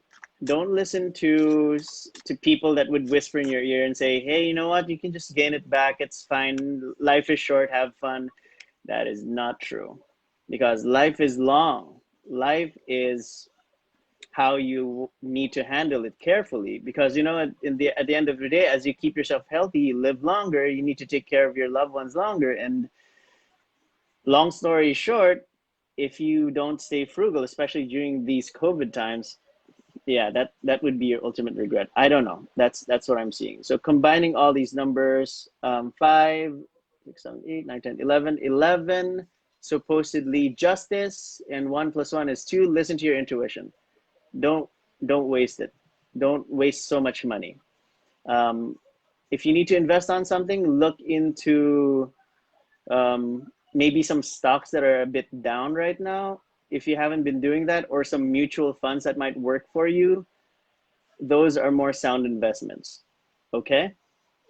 Don't listen to people that would whisper in your ear and say, "Hey, you know what? You can just gain it back. It's fine. Life is short. Have fun." That is not true, because life is long. Life is how you need to handle it carefully, because you know at the end of the day, as you keep yourself healthy, you live longer, you need to take care of your loved ones longer. And long story short, if you don't stay frugal, especially during these COVID times, yeah, that would be your ultimate regret. I don't know. That's what I'm seeing. So combining all these numbers, 5, 6, 7, 8, 9, 10, 11, 11, supposedly justice, and 1 plus 1 is 2. Listen to your intuition. Don't don't waste it. Don't waste so much money. Um, if you need to invest on something, look into maybe some stocks that are a bit down right now. If you haven't been doing that, or some mutual funds that might work for you, those are more sound investments. Okay.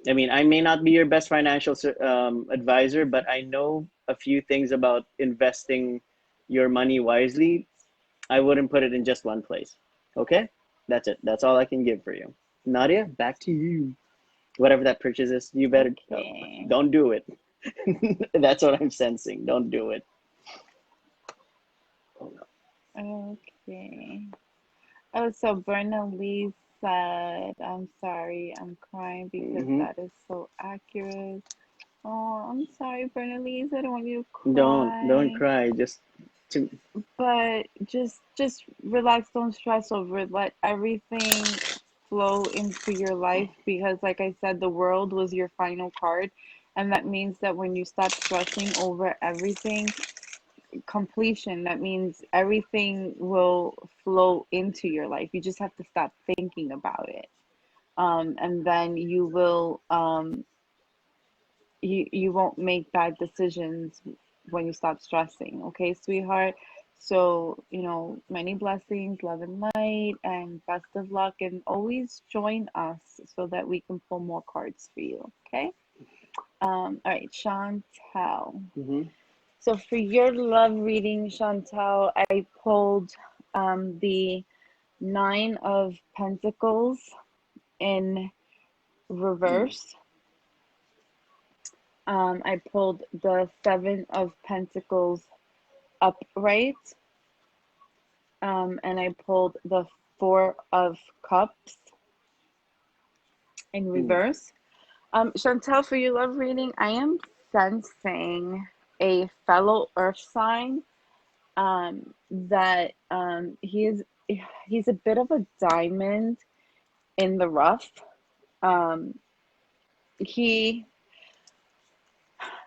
I mean, I may not be your best financial advisor, but I know a few things about investing your money wisely. I wouldn't put it in just one place. Okay. That's it. That's all I can give for you. Nadia, back to you. Whatever that purchase is, you better Okay. don't do it. That's what I'm sensing. Don't do it. Oh, no. Okay. Oh, so Bernalise said, I'm sorry, I'm crying because Mm-hmm. that is so accurate. Oh, I'm sorry, Bernalise. I don't want you to Don't cry. cry. Just to, But just relax, don't stress over it. Let everything flow into your life because like I said, the world was your final card. And that means that when you stop stressing over everything, completion, that means everything will flow into your life. You just have to stop thinking about it. And then you won't make bad decisions when you stop stressing. Okay, sweetheart. So, many blessings, love and light, and best of luck. And always join us so that we can pull more cards for you. Okay. All right, Chantel. mm-hmm. So for your love reading, Chantel, I pulled the Nine of Pentacles in reverse. I pulled the Seven of Pentacles upright, and I pulled the Four of Cups in Mm. reverse. Chantel, for your love reading, I am sensing a fellow Earth sign that he's a bit of a diamond in the rough. Um, he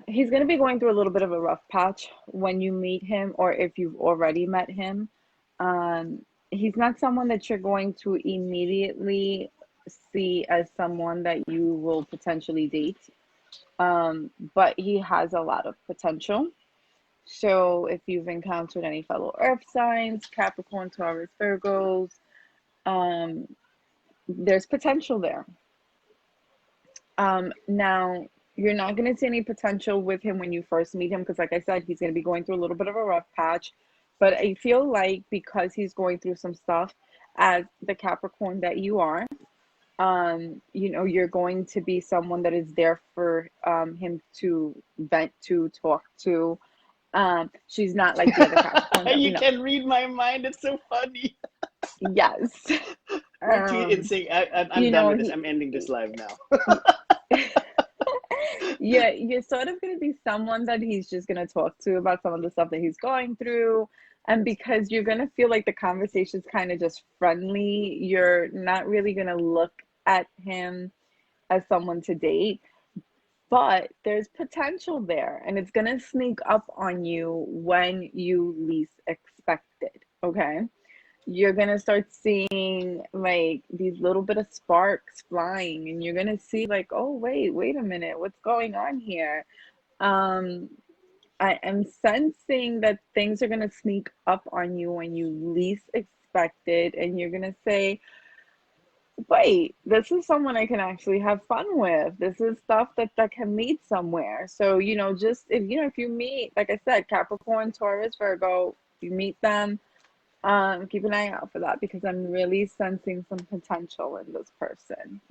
he's going to be going through a little bit of a rough patch when you meet him, or if you've already met him. He's not someone that you're going to immediately see as someone that you will potentially date, but he has a lot of potential. So if you've encountered any fellow earth signs, Capricorn, Taurus, Virgos, um, there's potential there. Now, you're not going to see any potential with him when you first meet him because, like I said, he's going to be going through a little bit of a rough patch. But I feel like because he's going through some stuff, as the Capricorn that you are, you're going to be someone that is there for him to vent to, talk to, She's not like the other Capricorns that we You know. can read my mind. It's so funny. Yes. We're too in Um, sync. I'm you done know, with this. I'm ending this live now. he yeah, you're sort of going to be someone that he's just going to talk to about some of the stuff that he's going through. And because you're going to feel like the conversation's kind of just friendly, you're not really going to look at him as someone to date. But there's potential there, and it's going to sneak up on you when you least expect it. Okay. You're gonna start seeing like these little bit of sparks flying, and you're gonna see like, oh wait a minute, what's going on here? Um, I am sensing that things are gonna sneak up on you when you least expect it, and you're gonna say, wait, this is someone I can actually have fun with. This is stuff that can lead somewhere. So, just if you meet, like I said, Capricorn, Taurus, Virgo, you meet them, keep an eye out for that because I'm really sensing some potential in this person.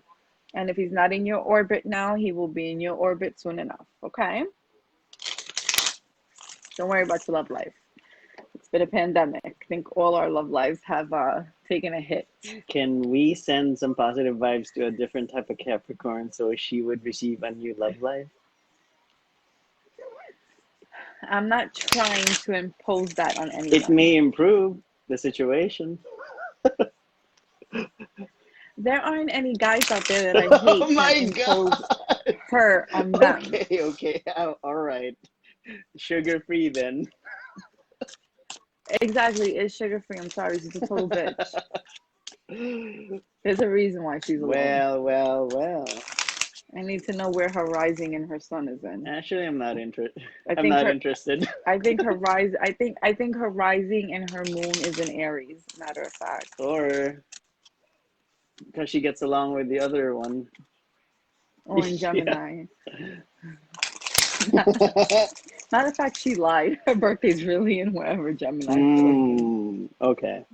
And if he's not in your orbit now, he will be in your orbit soon enough. Okay? Don't worry about your love life. It's been a pandemic. I think all our love lives have taken a hit. Can we send some positive vibes to a different type of Capricorn so she would receive a new love life? I'm not trying to impose that on It anyone. may improve the situation. There aren't any guys out there that I Oh hate can my impose god! her on them. Okay. All right. Sugar free then. Exactly. It's sugar free. I'm sorry. She's a total bitch. There's a reason why she's alone. Well. I need to know where her rising and her sun is in. Actually, I'm not interested. I I'm think not her interested. I think her rise I think her rising and her moon is in Aries, matter of fact. Or because she gets along with the other one. Or in Yeah. Gemini. Matter of fact, she lied. Her birthday's really in wherever Gemini's supposed to be. Okay.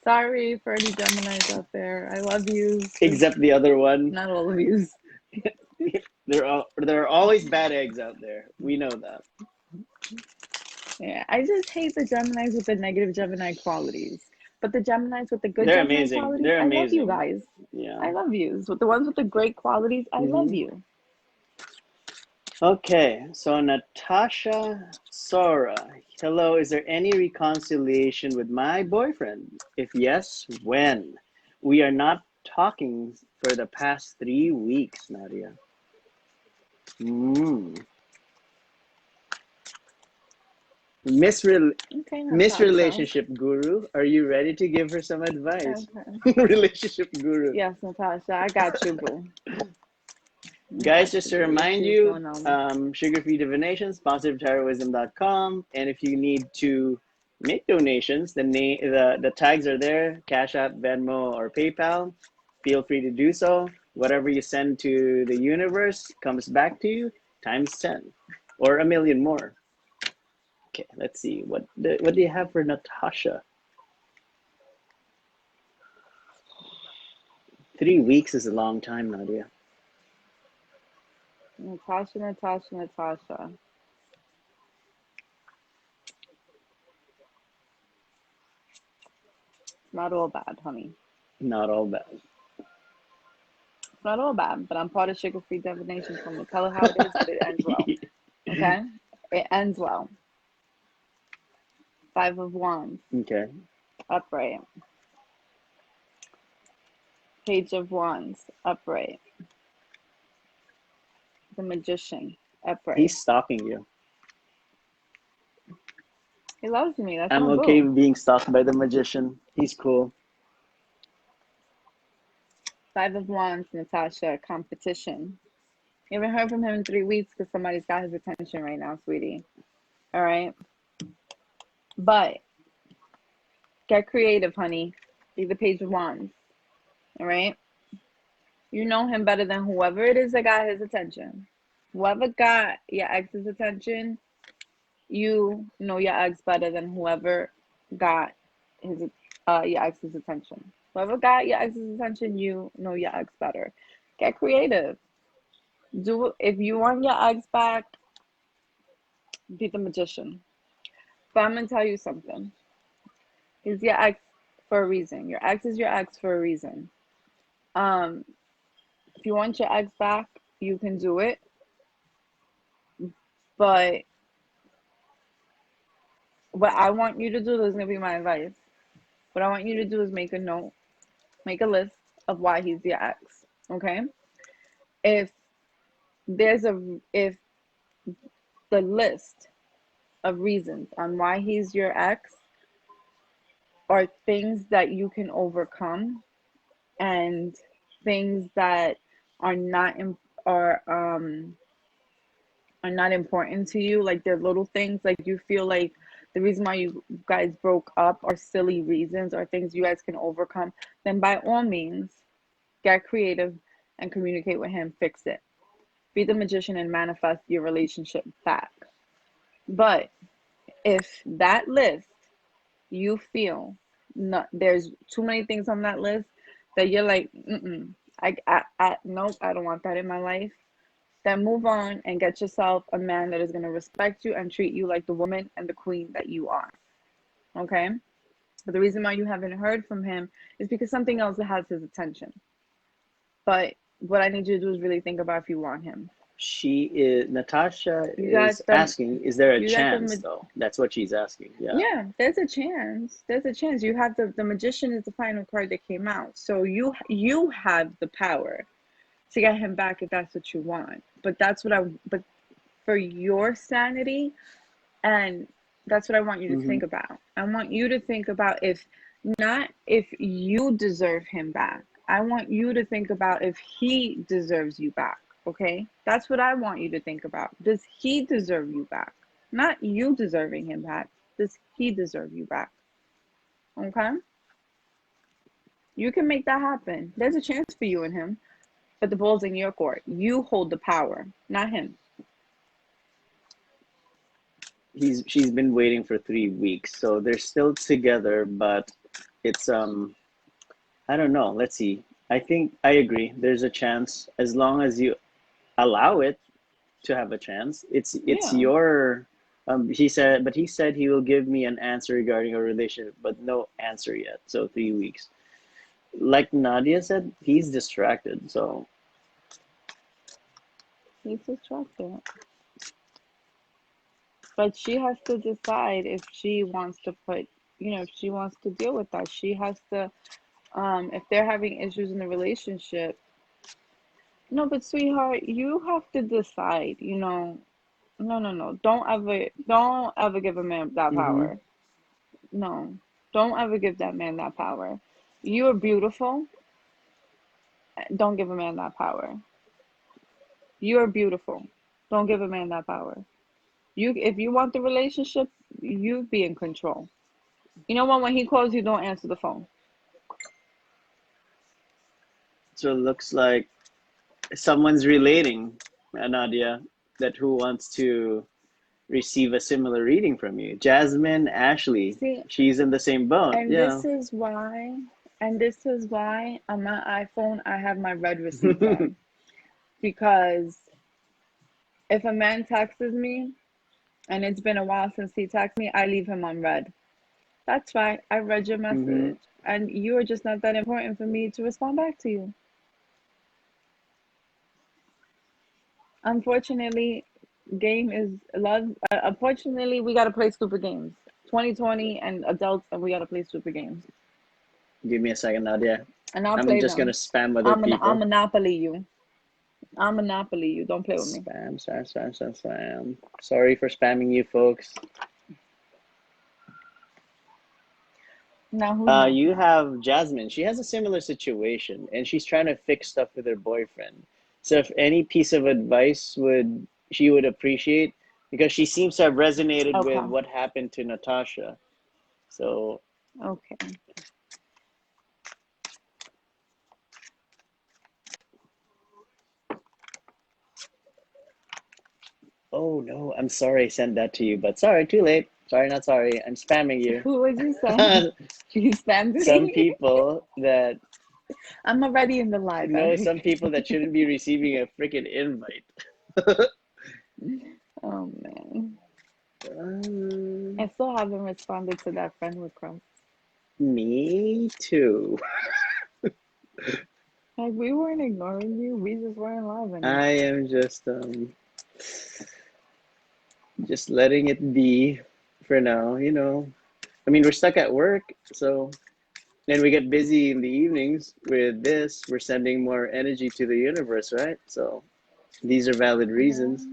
Sorry for any Geminis out there. I love you. Just Except the other one. not all of you. There are always bad eggs out there. We know that. Yeah, I just hate the Geminis with the negative Gemini qualities. But the Geminis with the good They're Gemini amazing. qualities, They're I love you amazing. guys. Yeah. I love you. So the ones with the great qualities, I love hmm you. Okay, so Natasha Sora. Hello, is there any reconciliation with my boyfriend? If yes, when? We are not talking for the past 3 weeks, Nadia. Mm. Miss, Okay, Miss Natasha. Relationship Guru, are you ready to give her some advice? Okay. Relationship Guru. Yes, Natasha, I got you, boo. I Guys, got just you, to boo. Let's remind see what's you, going on. Sugar Free Divinations, positivetarotwisdom.com. And if you need to make donations, the tags are there, Cash App, Venmo, or PayPal. Feel free to do so. Whatever you send to the universe comes back to you times 10 or a million more. Okay, let's see. What do you have for Natasha? 3 weeks is a long time, Nadia. Natasha. It's not all bad, honey. Not all bad. It's not all bad, but I'm part of Sugar Free Divination, so I'm gonna tell her how it is, but it ends well. Okay? It ends well. Five of Wands, Okay. upright. Page of Wands, upright. The Magician, upright. He's stalking you. He loves me. That's I'm my okay boo. with being stalked by the magician. He's cool. Five of Wands, Natasha, competition. You haven't heard from him in 3 weeks because somebody's got his attention right now, sweetie. All right? But get creative, honey. Be the Page of Wands. All right? You know him better than whoever it is that got his attention. Whoever got your ex's attention, you know your ex better than whoever got his your ex's attention. Whoever got your ex's attention, you know your ex better. Get creative. Do if you want your ex back, be the magician. But I'm gonna tell you something. He's your ex for a reason. Your ex is your ex for a reason. Um, if you want your ex back, you can do it. But what I want you to do, this is gonna be my advice. What I want you to do is make a note, make a list of why he's your ex. Okay? If if the list of reasons on why he's your ex are things that you can overcome and things that are not are are not important to you, like they're little things, like you feel like the reason why you guys broke up are silly reasons or things you guys can overcome, then by all means get creative and communicate with him, fix it, be the magician and manifest your relationship back. But if that list you feel not, there's too many things on that list that you're like, nope, I don't want that in my life, then move on and get yourself a man that is going to respect you and treat you like the woman and the queen that you are. Okay? But the reason why you haven't heard from him is because something else has his attention. But what I need you to do is really think about if you want him. Natasha You is got the asking, is there a you got chance though? That's what she's asking. Yeah. yeah, there's a chance. There's a chance. You have the magician is the final card that came out. So you have the power to get him back if that's what you want. But but for your sanity, and that's what I want you to Mm-hmm. think about. I want you to think about not if you deserve him back. I want you to think about if he deserves you back. Okay? That's what I want you to think about. Does he deserve you back? Not you deserving him back. Does he deserve you back? Okay? You can make that happen. There's a chance for you and him, but the ball's in your court. You hold the power, not him. She's been waiting for 3 weeks, so they're still together, but it's I don't know. Let's see. I think I agree. There's a chance as long as you allow it to have a chance. It's Yeah. your he said he will give me an answer regarding our relationship, but no answer yet. So 3 weeks. Like Nadia said, he's distracted. So He's distracted. But she has to decide if she wants to if she wants to deal with that. She has to, if they're having issues in the relationship. No, but sweetheart, you have to decide, no, no, no. Don't ever give a man that hmm power. No, don't ever give that man that power. You are beautiful. Don't give a man that power. You are beautiful. Don't give a man that power. If you want the relationship, you be in control. You know what? When he calls you, don't answer the phone. so it looks like someone's relating, Nadia, that who wants to receive a similar reading from you. Jasmine Ashley, See, she's in the same boat. and Yeah. this is why, on my iPhone I have my red receipts on. Because if a man texts me and it's been a while since he texted me, I leave him on red. That's right. I read your hmm message, and you are just not that important for me to respond back to you. Unfortunately, game is love. Unfortunately, we gotta play stupid games. 2020 and adults, and we gotta play stupid games. Give me a second, Nadia. And I'll I'm play just gonna them. spam other I'll people. monopoly you. I'll monopoly you. Don't play with me. Spam, spam, spam, spam, spam. Sorry for spamming you, folks. Now who's next? You have Jasmine. She has a similar situation, and she's trying to fix stuff with her boyfriend. So, if any piece of advice would appreciate, because she seems to have resonated with Okay. what happened to Natasha. So, Okay. oh no, I'm sorry I sent that to you, but sorry, too late. Sorry, not sorry. I'm spamming you. Who would you say? You spammed Some me. people that I'm already in the live, Eric. some people that shouldn't be receiving a freaking invite. Oh man. Um, I still haven't responded to that friend request. Me too. Like we weren't ignoring you, we just weren't loving it. I am just letting it be for now, you know. I mean, we're stuck at work, so and we get busy in the evenings with this. We're sending more energy to the universe, right? So these are valid reasons.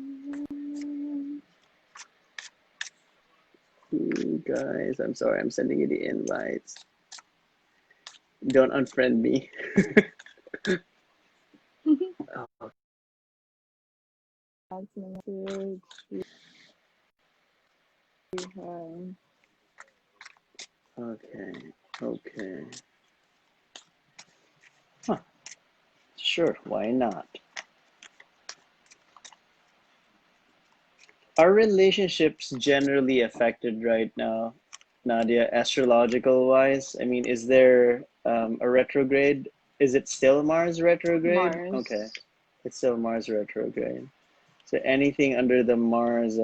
Ooh, guys, I'm sorry, I'm sending you the invites. Don't unfriend me. Oh, That's a message. okay, okay. Huh. Sure, why not? Are relationships generally affected right now, Nadia, astrological wise? I mean, is there a retrograde? Is it still Mars retrograde? Okay, Mars. it's still Mars retrograde. So anything under the Mars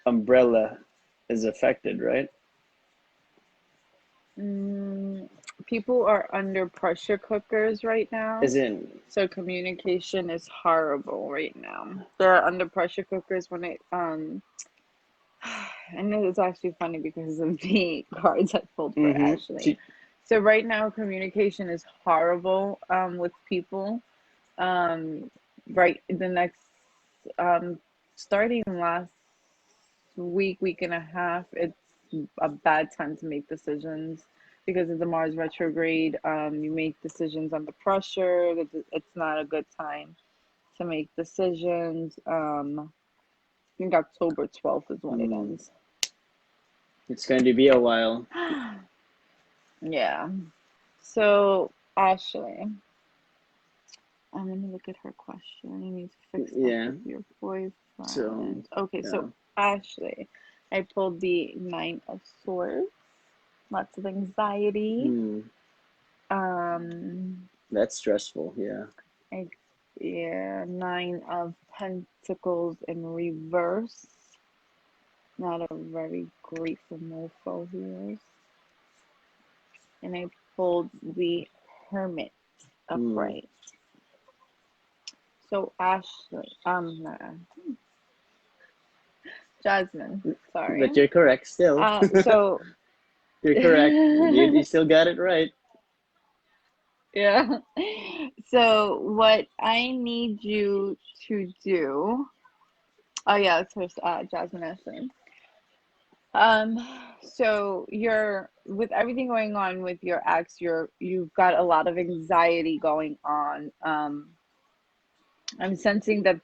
umbrella is affected, right? Mm, people are under pressure cookers right now. As in, So communication is horrible right now. They're under pressure cookers when it and it's actually funny because of the cards I pulled for mm-hmm. Ashley. So right now communication is horrible with people. Um right the next um starting last week and a half, it's a bad time to make decisions because of the Mars retrograde. You make decisions under pressure. It's not a good time to make decisions. I think October 12th is when it Mm, ends. it's going to be a while. Yeah. So, Ashley, I'm gonna look at her question. You need to fix stuff Yeah. with your So, boyfriend. Okay, yeah. so Ashley, I pulled the Nine of Swords. Lots of anxiety. Hmm. Um, That's stressful. Yeah. I, yeah, Nine of Pentacles in reverse. Not a very grateful mofo here. And I pulled the Hermit Hmm. upright. So Ashley, Jasmine, sorry. But you're correct still. So You're correct. You still got it right. yeah. So what I need you to do. Oh yeah, it's first Jasmine Ashley. Um, so you're with everything going on with your ex, you've got a lot of anxiety going on. I'm sensing that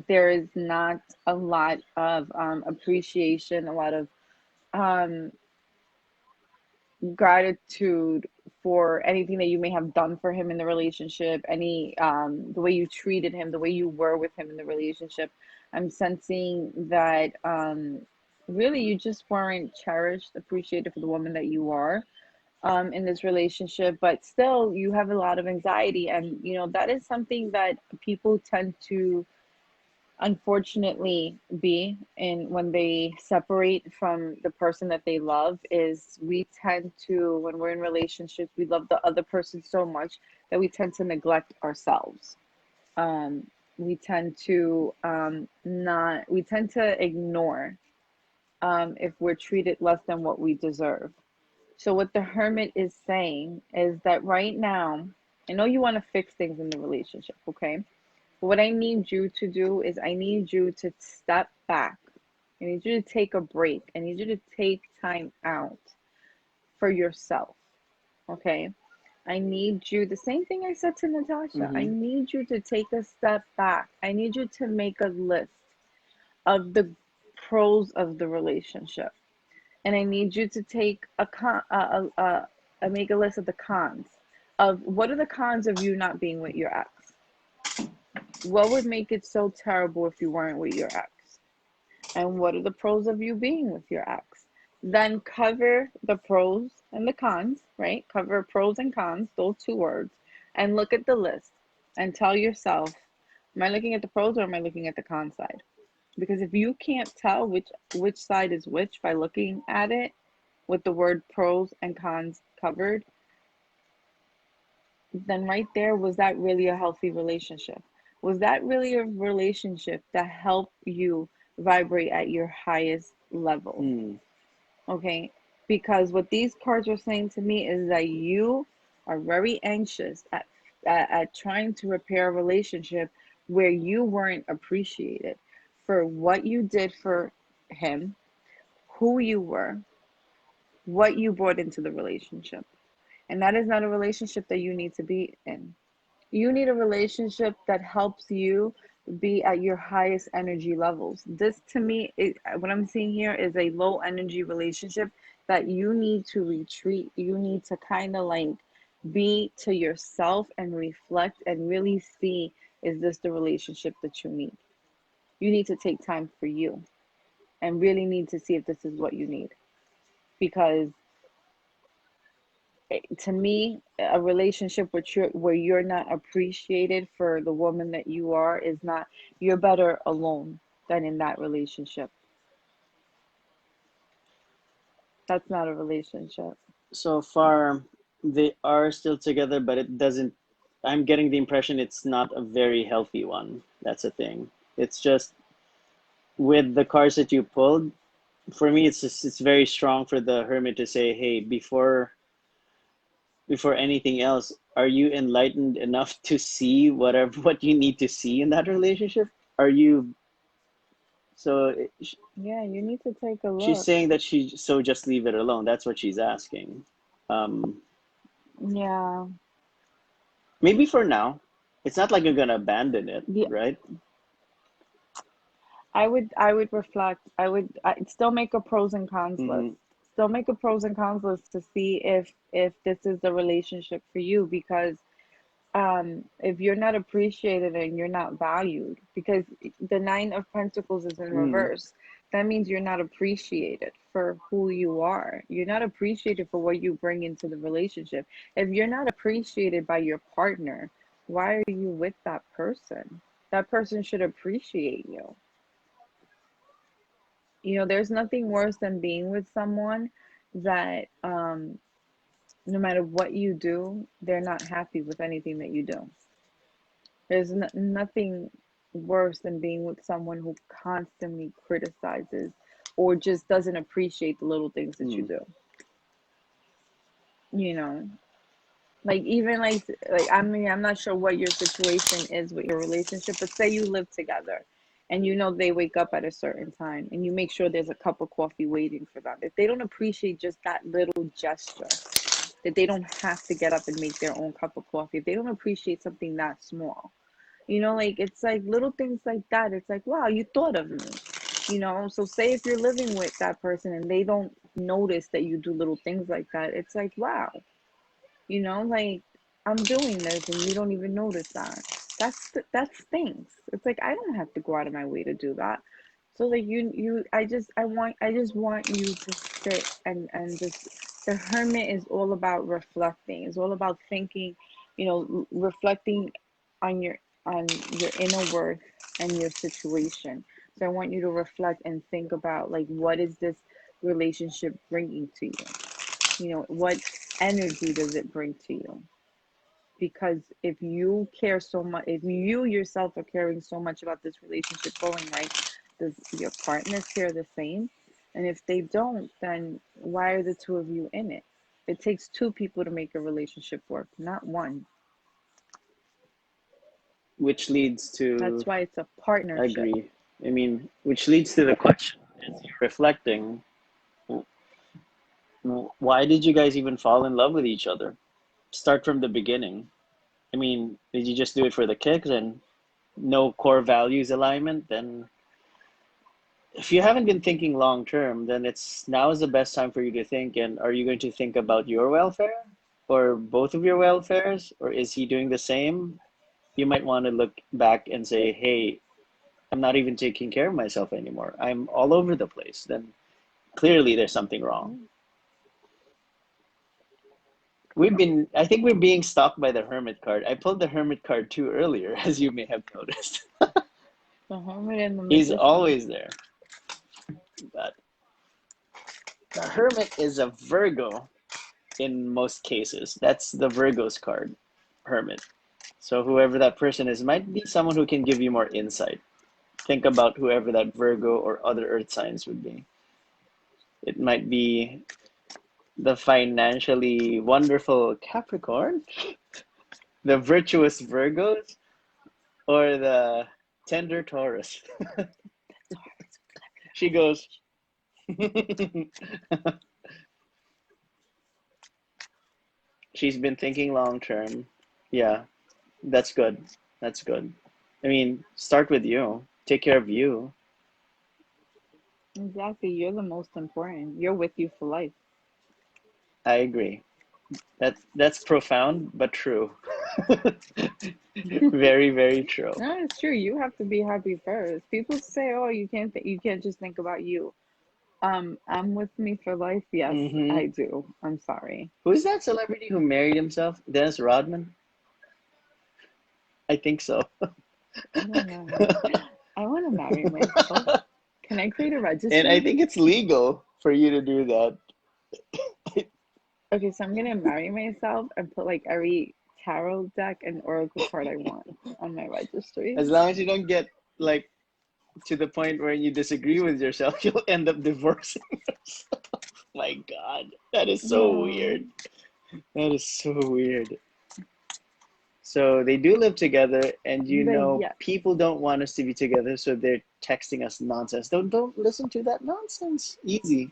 there is not a lot of appreciation, a lot of um, gratitude for anything that you may have done for him in the relationship, any the way you treated him, the way you were with him in the relationship. I'm sensing that really you just weren't cherished, appreciated for the woman that you are in this relationship, but still you have a lot of anxiety, and you know that is something that people tend to unfortunately be in when they separate from the person that they love. Is we tend to, when we're in relationships, we love the other person so much that we tend to neglect ourselves. We tend to not we tend to ignore if we're treated less than what we deserve. So what the hermit is saying is that right now, I know you want to fix things in the relationship, okay? What I need you to do is I need you to step back. I need you to take a break. I need you to take time out for yourself. Okay. I need you, the same thing I said to Natasha, I Mm-hmm. need you to take a step back. I need you to make a list of the pros of the relationship. And I need you to take make a list of the cons of what are the cons of you not being with your ex? What would make it so terrible if you weren't with your ex? And what are the pros of you being with your ex? Then cover the pros and the cons, right? Cover pros and cons, those two words, and look at the list and tell yourself, am I looking at the pros or am I looking at the con side? Because if you can't tell which side is which by looking at it with the word pros and cons covered, then right there, was that really a healthy relationship? Was that really a relationship that helped you vibrate at your highest level? Hmm. Okay, because what these cards are saying to me is that you are very anxious at trying to repair a relationship where you weren't appreciated for what you did for him, who you were, what you brought into the relationship. And that is not a relationship that you need to be in. You need a relationship that helps you be at your highest energy levels. This to me, what I'm seeing here is a low energy relationship that you need to retreat. You need to kind of like be to yourself and reflect and really see, is this the relationship that you need? You need to take time for you and really need to see if this is what you need. Because to me, a relationship where you're not appreciated for the woman that you are is not, you're better alone than in that relationship. That's not a relationship. So far, they are still together, but it doesn't. I'm getting the impression it's not a very healthy one. That's the thing. It's just with the cards that you pulled. For me, it's very strong for the hermit to say, "Hey, before anything else, are you enlightened enough to see whatever what you need to see in that relationship? Are you so Yeah, you need to take a she's look. saying that she so just leave it alone. That's what she's asking. Um, Yeah. maybe for now. It's not like you're gonna abandon it, Yeah, right? I would reflect. I'd still make a pros and cons list. Hmm. Still make a pros and cons list to see if this is the relationship for you, because if you're not appreciated and you're not valued, because the nine of pentacles is in Mm. reverse, that means you're not appreciated for who you are. You're not appreciated for what you bring into the relationship. If you're not appreciated by your partner, why are you with that person? That person should appreciate you. There's nothing worse than being with someone that no matter what you do, they're not happy with anything that you do. There's nothing worse than being with someone who constantly criticizes or just doesn't appreciate the little things that you Mm. do. You know, like even like I mean, I'm not sure what your situation is with your relationship, but say you live together and they wake up at a certain time and you make sure there's a cup of coffee waiting for them. If they don't appreciate just that little gesture, that they don't have to get up and make their own cup of coffee, if they don't appreciate something that small, like it's like little things like that. It's like, wow, you thought of me. So say if you're living with that person and they don't notice that you do little things like that, it's like, wow, like I'm doing this and you don't even notice that. That stinks. It's like I don't have to go out of my way to do that. So like I just want you to sit and just, the hermit is all about reflecting. It's all about thinking, reflecting on your inner worth and your situation. So I want you to reflect and think about, like, what is this relationship bringing to you? What energy does it bring to you? Because if you care so much, if you yourself are caring so much about this relationship going right, does your partner care the same? And if they don't, then why are the two of you in it? It takes two people to make a relationship work, not one. Which leads That's to, why it's a I partnership. agree. I mean, which leads to the question: is you're reflecting, why did you guys even fall in love with each other? Start from the beginning. I mean, did you just do it for the kicks and no core values alignment? Then, if you haven't been thinking long term, then it's now is the best time for you to think. And are you going to think about your welfare or both of your welfares, or is he doing the same? You might want to look back and say, hey, I'm not even taking care of myself anymore. I'm all over the place. Then clearly there's something wrong. I think we're being stalked by the Hermit card. I pulled the Hermit card too earlier, as you may have noticed. The Hermit and the He's Magician. always there. But the Hermit is a Virgo in most cases. That's the Virgo's card, Hermit. So whoever that person is might be someone who can give you more insight. Think about whoever that Virgo or other earth signs would be. It might be the financially wonderful Capricorn, the virtuous Virgos, or the tender Taurus. She goes, she's been thinking long term. Yeah, that's good. That's good. I mean, start with you. Take care of you. Exactly. You're the most important. You're with you for life. I agree. That's profound but true. Very, very true. No, it's true. You have to be happy first. People say, "Oh, you can't just think about you." I'm with me for life. Yes, Hmm. I do. I'm sorry. Who's that celebrity who married himself? Dennis Rodman? I think so. I don't know. I want to marry myself. Can I create a And I registry? think it's legal for you to do that. Okay, so I'm gonna marry myself and put like every tarot deck and oracle card I want on my registry. As long as you don't get like to the point where you disagree with yourself, you'll end up divorcing yourself. My God, that is so No, weird. That is so weird. So they do live together, and but yeah, people don't want us to be together, so they're texting us nonsense. Don't listen to that nonsense. Easy.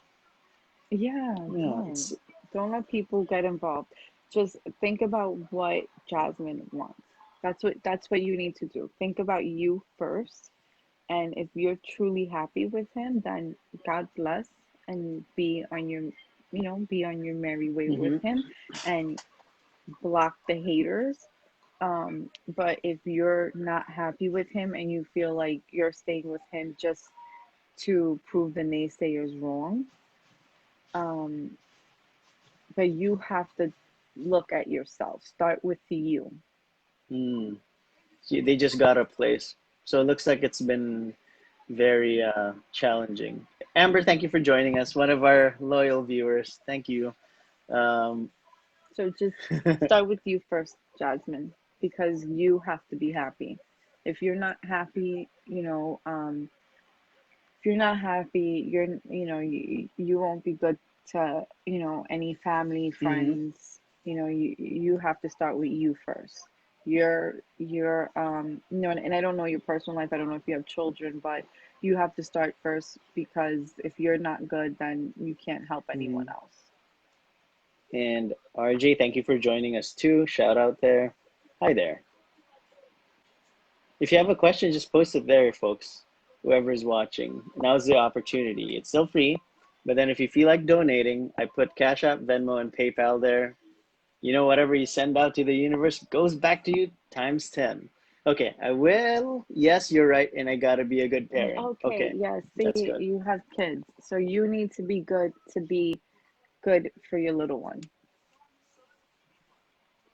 yeah, Yeah, don't it's don't let people get involved. Just think about what Jasmine wants. That's what you need to do. Think about you first, and if you're truly happy with him, then God bless and be on your merry way with mm-hmm, him and block the haters. But if you're not happy with him and you feel like you're staying with him just to prove the naysayers wrong, um, but you have to look at yourself. Start with you. mm. They just got a place. So it looks like it's been very challenging. Amber, thank you for joining us, one of our loyal viewers. Thank you. Um, So just start with you first, Jasmine, because you have to be happy. If you're not happy, if you're not happy, you won't be good to, any family, mhm, friends. You have to start with you first. And I don't know your personal life. I don't know if you have children, but you have to start first because if you're not good, then you can't help anyone mhm. else. And RJ, thank you for joining us too. Shout out there. Hi there. If you have a question, just post it there, folks. Whoever's watching, now's the opportunity. It's still free, but then if you feel like donating, I put Cash App, Venmo, and PayPal there. Whatever you send out to the universe goes back to you times 10. Okay, I will. Yes, you're right, and I gotta be a good parent. Okay, Okay, yes. that's See, good. you have kids, so you need to be good to be good for your little one.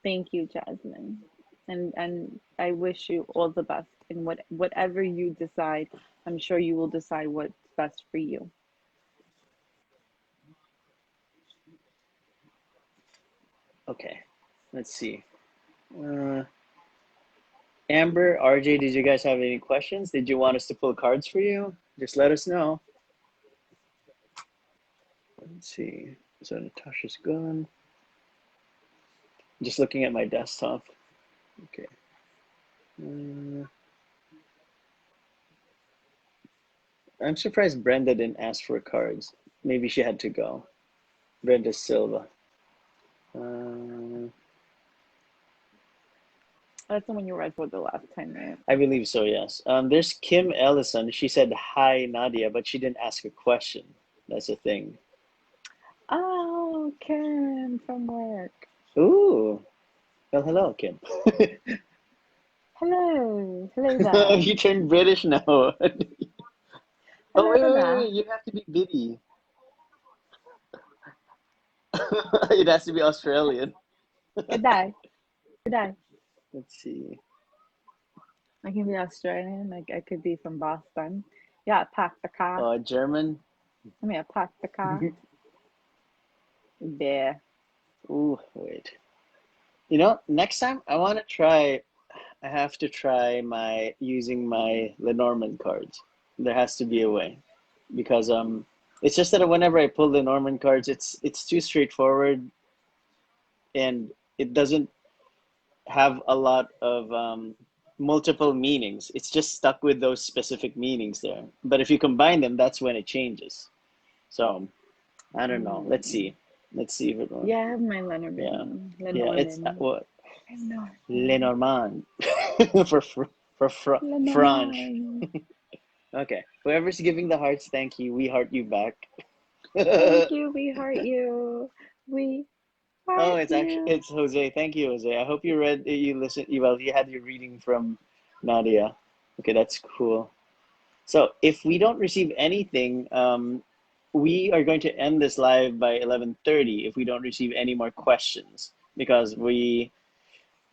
Thank you, Jasmine. And I wish you all the best in whatever you decide. I'm sure you will decide what's best for you. Okay, let's see. Uh, Amber, RJ, did you guys have any questions? Did you want us to pull cards for you? Just let us know. Let's see. So Natasha's gone. Just looking at my desktop. Okay. Uh, I'm surprised Brenda didn't ask for cards. Maybe she had to go. Brenda Silva. Uh, That's the one you read for the last time, right? I believe so, yes. There's Kim Ellison. She said, hi, Nadia, but she didn't ask a question. That's the thing. Oh, Kim from work. Ooh. Well, hello, Kim. Hello. Hello there. You turned British now. Oh, Hello wait. there. You have to be Biddy. It has to be Australian. Good day. Good day. Let's see. I can be Australian. Like I could be from Boston. Yeah, pack the car. German. I mean, pack the car. There. Ooh, wait. Next time I want to try. I have to try my using my Lenormand cards. There has to be a way because it's just that whenever I pull Lenormand cards, it's too straightforward and it doesn't have a lot of multiple meanings. It's just stuck with those specific meanings there. But if you combine them, that's when it changes. So I don't know. Let's Mm. see. Let's see if it will. Yeah, I have my Yeah, Lenormand. yeah. It's Lenormand. what Lenormand. Lenormand for French. Lenormand. Okay. Whoever's giving the hearts, thank you. We heart you back. Thank you. We heart you. We Oh, heart you. it's Jose. Thank you, Jose. I hope you listened. Well, you had your reading from Nadia. Okay, that's cool. So if we don't receive anything, we are going to end this live by 11:30 if we don't receive any more questions because we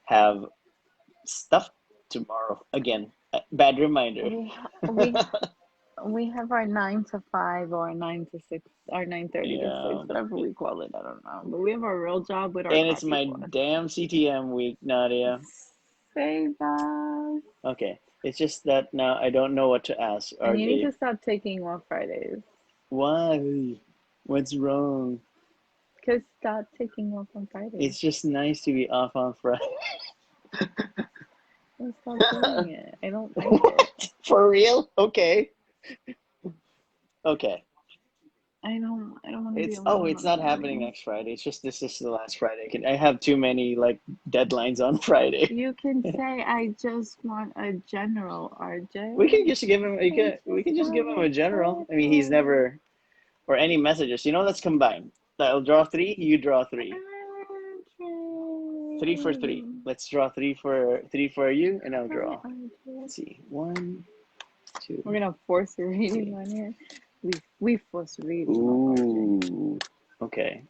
have stuff tomorrow. Again, bad reminder. We ha we we have our 9 to 5 or 9 to 6 or 9:30 to 6, Yeah. whatever we call it. I don't know. But we have our real job with our And it's coffee my plus. damn CTM week, Nadia. Say that. Okay. It's just that now I don't know what to ask And you need RJ. to stop taking off Fridays. Why? What's wrong? Because stop taking off on Fridays. It's just nice to be off on Friday. And stop doing it. I don't like it. What? For real? Okay. Okay. I don't want to be It's alone on not happening Friday. next Friday. It's just this is the last Friday. I have too many like deadlines on Friday. You can say I just want a general, We RJ. can just give him I we just can just give want him a a general. I mean, he's general. never or any messages. Let's combine. I'll draw three, you draw three. Three for three. RJ. Let's draw three for you and I'll Hi, draw. RJ. Let's see. One, two. We're gonna force a reading See. on here. We force a reading on RJ. Ooh. Okay.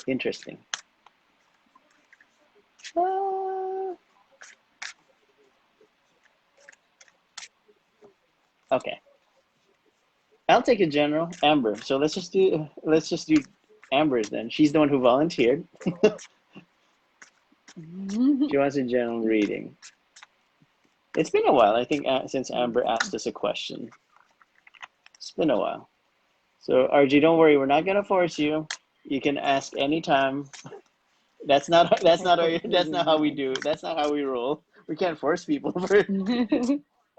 Interesting. Uh, okay. I'll take a general. Amber. So let's just do Amber's then. She's the one who volunteered. She wants a general reading. It's been a while, I think, since Amber asked us a question. It's been a while. So RG, don't worry, we're not gonna force you. You can ask anytime. I hope you that's do not how we not. do. That's not how we roll. We can't force people for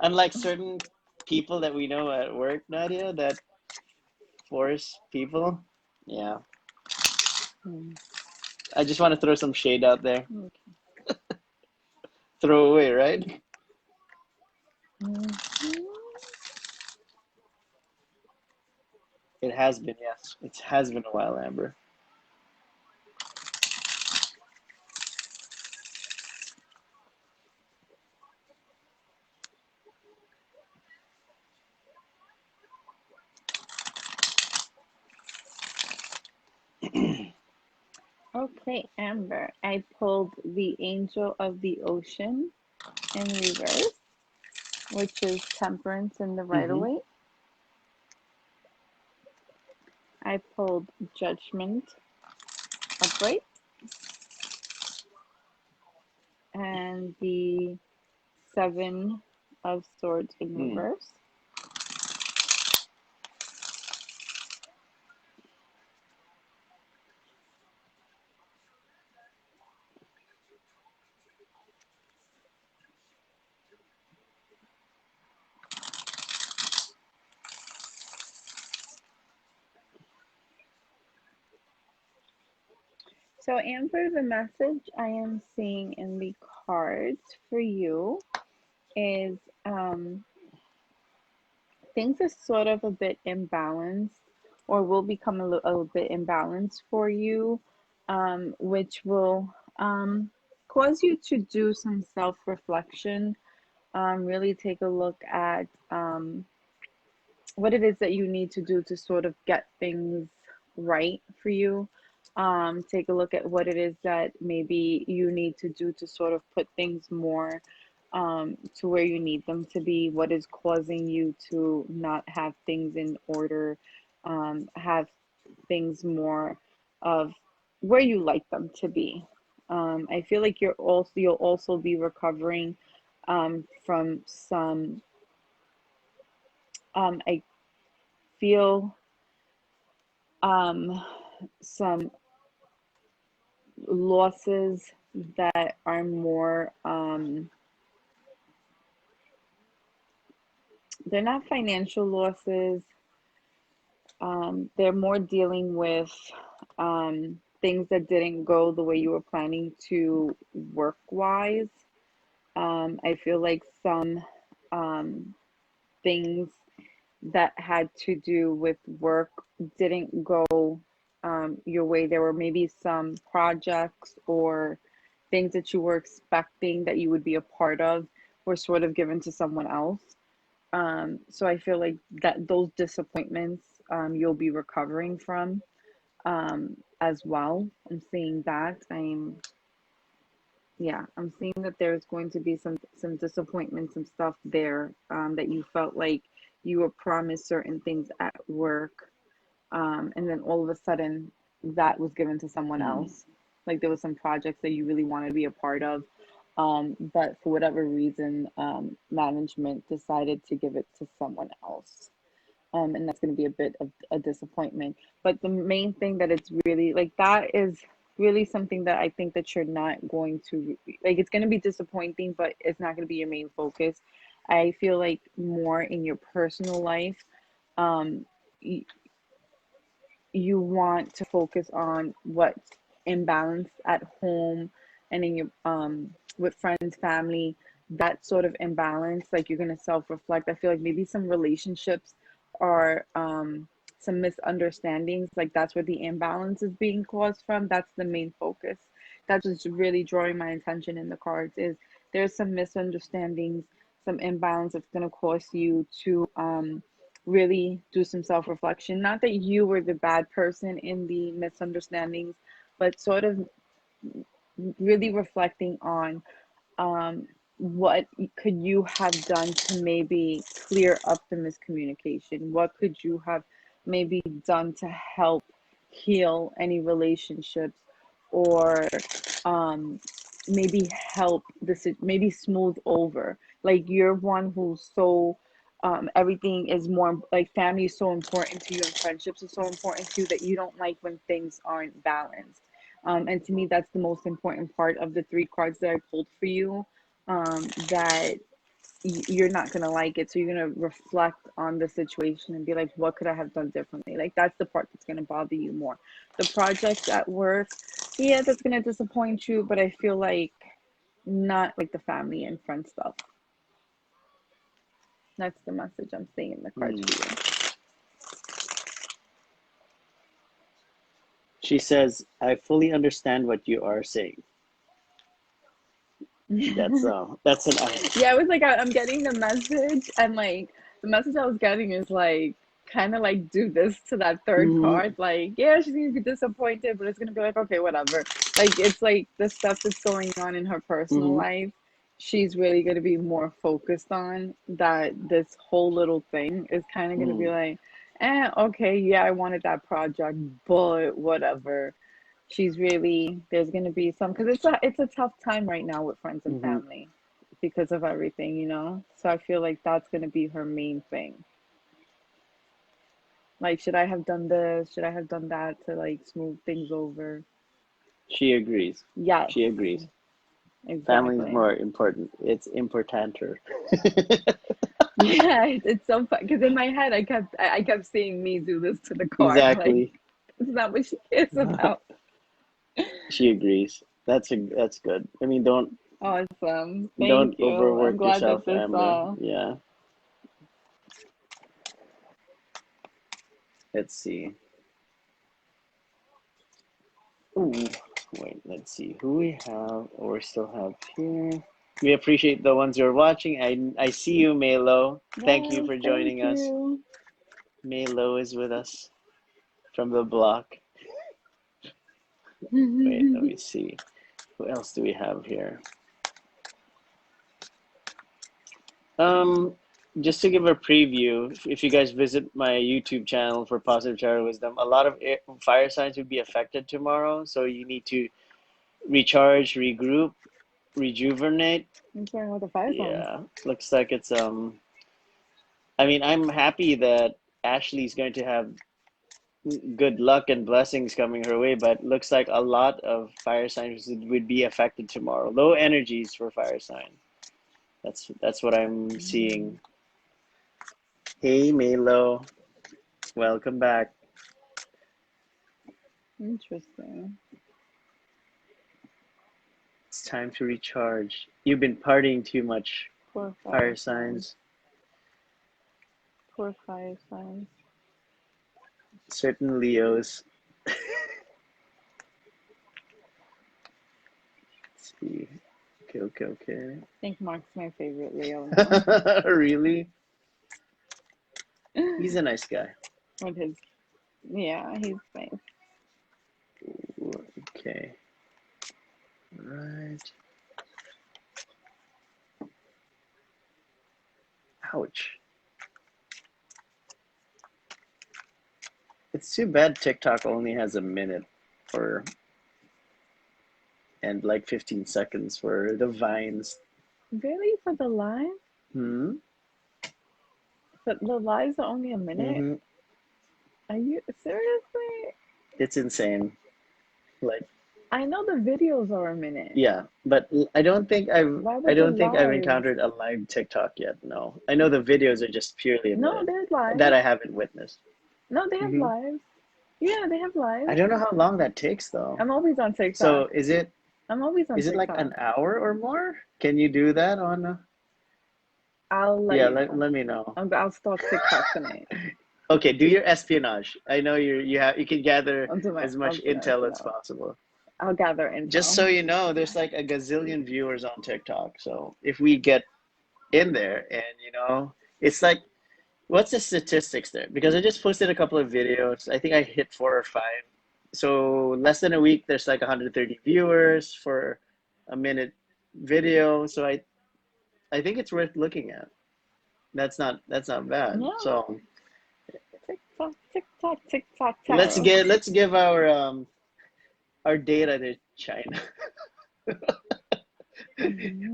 unlike certain people that we know at work, Nadia, that force people. Yeah. I just want to throw some shade out there. Okay. Throw away, right? It has been, yes. It has been a while, Amber. Okay, Amber. I pulled the Angel of the Ocean in reverse, which is Temperance in the right Mm-hmm. away. I pulled Judgment upright and the Seven of Swords in Mm. reverse. So, Amber, the message I am seeing in the cards for you is things are sort of a bit imbalanced or will become a little bit imbalanced for you, which will cause you to do some self-reflection, really take a look at what it is that you need to do to sort of get things right for you. Take a look at what it is that maybe you need to do to sort of put things more to where you need them to be. What is causing you to not have things in order, have things more of where you like them to be. I feel like you'll also be recovering from some I feel um, some losses that are more they're not financial losses. They're more dealing with things that didn't go the way you were planning to work wise. I feel like some things that had to do with work didn't go your way. There were maybe some projects or things that you were expecting that you would be a part of were sort of given to someone else. So I feel like that those disappointments you'll be recovering from as well. I'm seeing that. I'm seeing that there's going to be some disappointment, some stuff there that you felt like you were promised certain things at work, and then all of a sudden that was given to someone Mm. else. Like there was some projects that you really wanted to be a part of, but for whatever reason, management decided to give it to someone else. And that's going to be a bit of a disappointment. But the main thing that it's really like that is really something that I think that you're not going to like. It's going to be disappointing, but it's not going to be your main focus. I feel like more in your personal life, um, you want to focus on what's imbalanced at home and in your with friends, family, that sort of imbalance. Like you're gonna self-reflect. I feel like maybe some relationships are some misunderstandings. Like that's where the imbalance is being caused from. That's the main focus. That's what's really drawing my attention in the cards is there's some misunderstandings, some imbalance that's gonna cause you to really do some self reflection. Not that you were the bad person in the misunderstandings, but sort of really reflecting on what could you have done to maybe clear up the miscommunication? What could you have maybe done to help heal any relationships or um, maybe help maybe smooth over? Like you're one who's so everything is more like family is so important to you and friendships are so important to you that you don't like when things aren't balanced. And to me, that's the most important part of the three cards that I pulled for you. That you're not gonna like it, so you're gonna reflect on the situation and be like, what could I have done differently? Like that's the part that's gonna bother you more. The projects at work, yeah, that's gonna disappoint you, but I feel like not like the family and friend stuff. That's the message I'm seeing in the cards Mm. for She says, "I fully understand what you are saying." you. That's an I. Yeah, I was like, I'm getting the message, and like the message I was getting is like kind of like do this to that third Mm-hmm. card. Like, yeah, she's gonna be disappointed, but it's gonna be like, okay, whatever. Like, it's like the stuff that's going on in her personal Mm-hmm. life. She's really gonna be more focused on that. This whole little thing is kind of gonna be Mm. like, okay, yeah, I wanted that project, but whatever. She's really there's gonna be some because it's a tough time right now with friends and Mm-hmm. family because of everything, you know? So I feel like that's going to be her main thing. Like, should I have done this? Should I have done that to like smooth things over? She agrees. Yes, She agrees. Family is exactly. more important. It's importanter. Yeah, it's so fun because in my head I kept seeing me do this to the card. Like, Exactly. it's not what she cares about. She agrees. That's good. I mean, Awesome. don't Thank you. I'm overwork glad that yourself, this Amber. Yeah. Let's see. Ooh, wait. Let's see who we have or still have here. We appreciate the ones who are watching. I see you, Melo. Thank you Yes, for thank joining us. you. Melo is with us from the block. Wait, let me see. Who else do we have here? Um, just to give a preview, if you guys visit my YouTube channel for Positive Child Wisdom, a lot of fire signs would be affected tomorrow. So you need to recharge, regroup, rejuvenate. I'm starting with the fire signs. Yeah, looks like it's I mean, I'm happy that Ashley's going to have good luck and blessings coming her way, but looks like a lot of fire signs would be affected tomorrow. Low energies for fire sign. That's what I'm Mm, seeing. Hey Melo, welcome back. interesting. It's time to recharge. You've been partying too much, Poor fire fire signs. signs. Poor fire signs. Certain Leos. Let's see. Okay, okay, okay. I think Mark's my favorite Leo now. Really? He's a nice guy. With his, yeah, he's nice. Okay. Right. Ouch. It's too bad TikTok only has a minute for and like 15 seconds for the vines. Really? For the live? Hmm? But the lives are only a minute? Mm-hmm. Are you seriously? It's insane. Like, I know the videos are a minute. yeah, but Why I would the don't think I've lives? encountered a live TikTok yet. No. I know the videos are just purely a No, minute there's that lives. I haven't witnessed. No, they have Hmm. lives. Yeah, they have I lives. don't know how long that takes though. I'm always on TikTok. So I'm always on is it like TikTok. an hour or more? Can you do that on I'll let yeah, you know. let me know. I'll stalk TikTok tonight. Okay, do your espionage. I know you can gather as I'll much do my intel as espionage. possible. I'll gather Just so intel. you know, there's like a gazillion viewers on TikTok. So if we get in there and it's like what's the statistics there? Because I just posted a couple of videos. I think I hit 4 or 5. So less than a week, there's like 130 viewers for a minute video. So I think it's worth looking at. That's not bad. Yeah. So TikTok, TikTok, TikTok, tarot. let's give our data to China.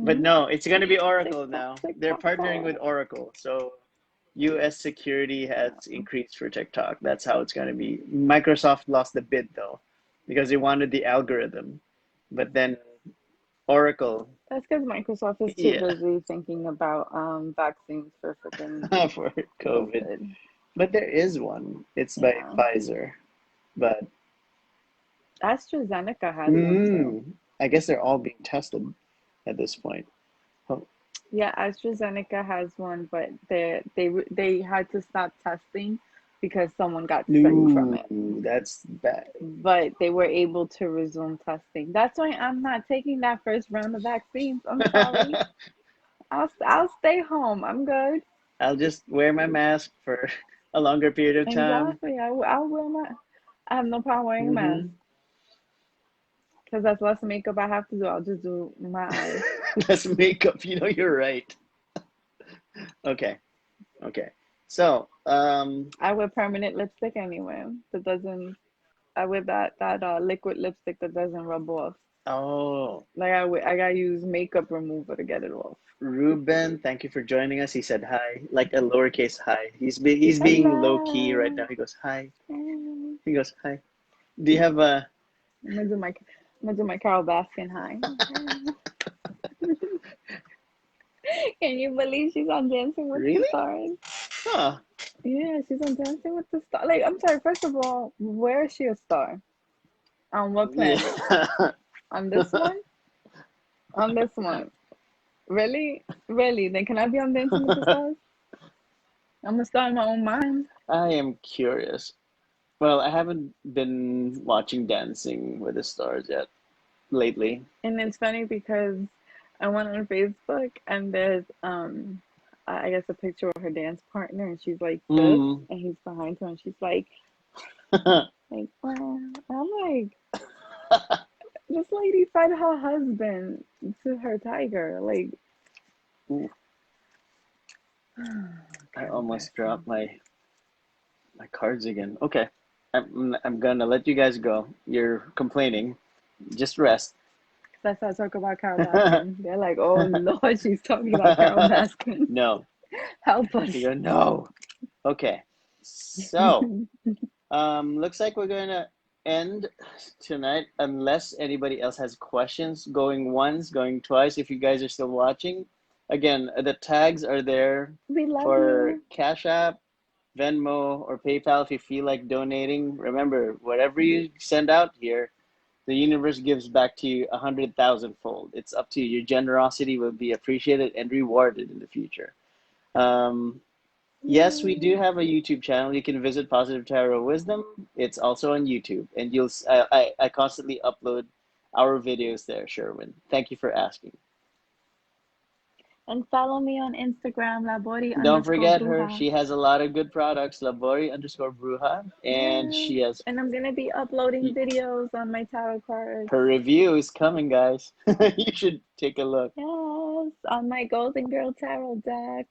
But Mm-hmm. no, it's gonna be Oracle TikTok, now. They're TikTok, partnering with tarot. Oracle. So US security has Yeah. increased for TikTok. That's how it's going to be. Microsoft lost the bid though because they wanted the algorithm. But then Oracle, That's because Microsoft is too yeah, busy thinking about vaccines for freaking for COVID. COVID. But there is one. It's by Yeah. Pfizer. But AstraZeneca has one too. I guess they're all being tested at this point. Oh, Yeah, AstraZeneca has one, but they had to stop testing because someone got sick from no, it. that's bad. But they were able to resume testing. That's why I'm not taking that first round of vaccines. I'm sorry. I'll stay home. I'm good. I'll just wear my mask for a longer period of time. Exactly. I'll wear my. I have no problem wearing a mask Hmm. because that's less makeup I have to do. I'll just do my eyes. That's makeup. You're right. Okay. Okay. So, I wear permanent lipstick anyway. That doesn't. I wear that liquid lipstick that doesn't rub off. oh, Like I gotta use makeup remover to get it off. Ruben, thank you for joining us. He said hi, like a lowercase hi. He's being low key right now. Hello. He goes hi. I'm He goes hi. Do you have a gonna do my Carol Baskin high. Can you believe she's on Dancing with the really? Stars? Huh? Yeah, she's on Dancing with the Stars. Like, I'm sorry. First of all, where is she a star? On what planet? Yeah. On this one? On this one? Really? Really? Then can I be on Dancing with the Stars? I'm a star in my own mind. I am curious. Well, I haven't been watching Dancing with the Stars yet lately. And it's funny because I went on Facebook and there's I guess a picture of her dance partner and she's like this Mm. and he's behind her and she's like wow. And I'm like This lady fed her husband to her tiger. Like, Ooh, I Carol almost dropped Baskin. my cards again. Okay, I'm gonna let you guys go. You're complaining. Just rest. Because I talk about Carol Baskin. They're like, oh Lord, she's talking about Carol Baskin. No. Help You us. go, no. Okay. So, looks like we're gonna end tonight unless anybody else has questions. Going once, going twice. If you guys are still watching, again, the tags are there We love for you. Cash App, Venmo, or PayPal if you feel like donating. Remember, whatever you send out here, the universe gives back to you 100,000-fold. It's up to you. Your generosity will be appreciated and rewarded in the future. Um, yes, we do Yay. have a YouTube channel. You can visit Positive Tarot Wisdom. It's also on YouTube, and I constantly upload our videos there, Sherwin. Thank you for asking. And follow me on Instagram, labori Don't underscore forget her. bruja. She has a lot of good products, Labori_Bruja, and Yes. she has And I'm going to be uploading videos on my tarot cards. her review is coming, guys. You should take a look. Yes. On my Golden Girl Tarot deck.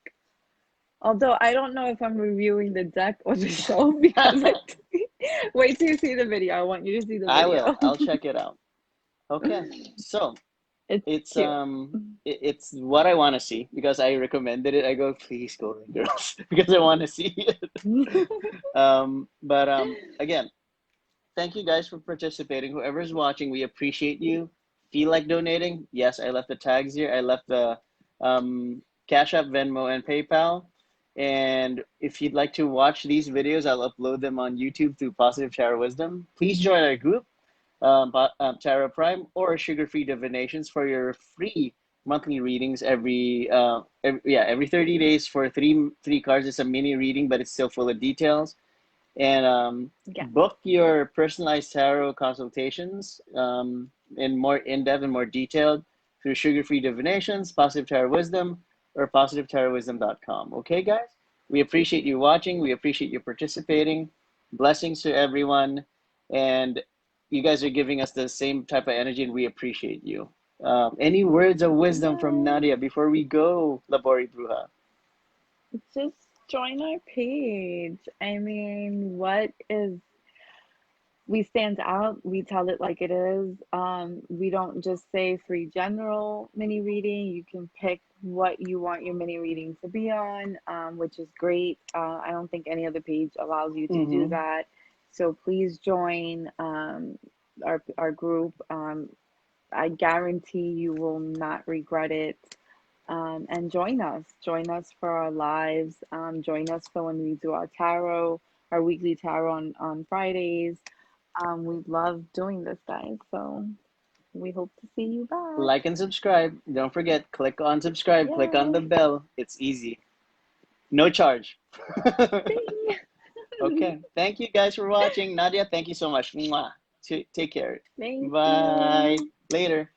Although I don't know if I'm reviewing the deck or the show because it. Wait till you see the video. I want you to see the I will. video. I'll check it out. Okay, so It's it's cute. it's what I want to see because I recommended it. I go, please, Golden Girls, because I want to see it. But again, thank you guys for participating. Whoever's watching, we appreciate you. Feel like donating? Yes, I left the tags here. I left the Cash App, Venmo, and PayPal. And if you'd like to watch these videos, I'll upload them on YouTube through Positive Tarot Wisdom. Please join our group, Tarot Prime, or Sugar Free Divinations for your free monthly readings every 30 days for three cards. It's a mini reading, but it's still full of details. And Yeah. book your personalized tarot consultations in more in-depth and more detailed through Sugar-Free Divinations, Positive Tarot Wisdom, or positivetarotwisdom.com. Okay, guys? We appreciate you watching. We appreciate you participating. Blessings to everyone. And you guys are giving us the same type of energy, and we appreciate you. Any words of wisdom from Yes. Nadia before we go, Labori Bruja? Just join our page. I mean, what is we stand out, we tell it like it is. We don't just say free general mini reading. You can pick what you want your mini reading to be on, which is great. I don't think any other page allows you to do Mm-hmm. that. So please join our group. I guarantee you will not regret it. And join us. Join us for our lives. Join us for when we do our tarot, our weekly tarot on Fridays. We love doing this, guys. So we hope to see you back. Like and subscribe. Don't forget, click on subscribe, click on the Yay! bell. It's easy. No charge. Ding! Okay. Thank you guys for watching. Nadia, thank you so much. Mwah. Take care. Thank Bye. you. Later.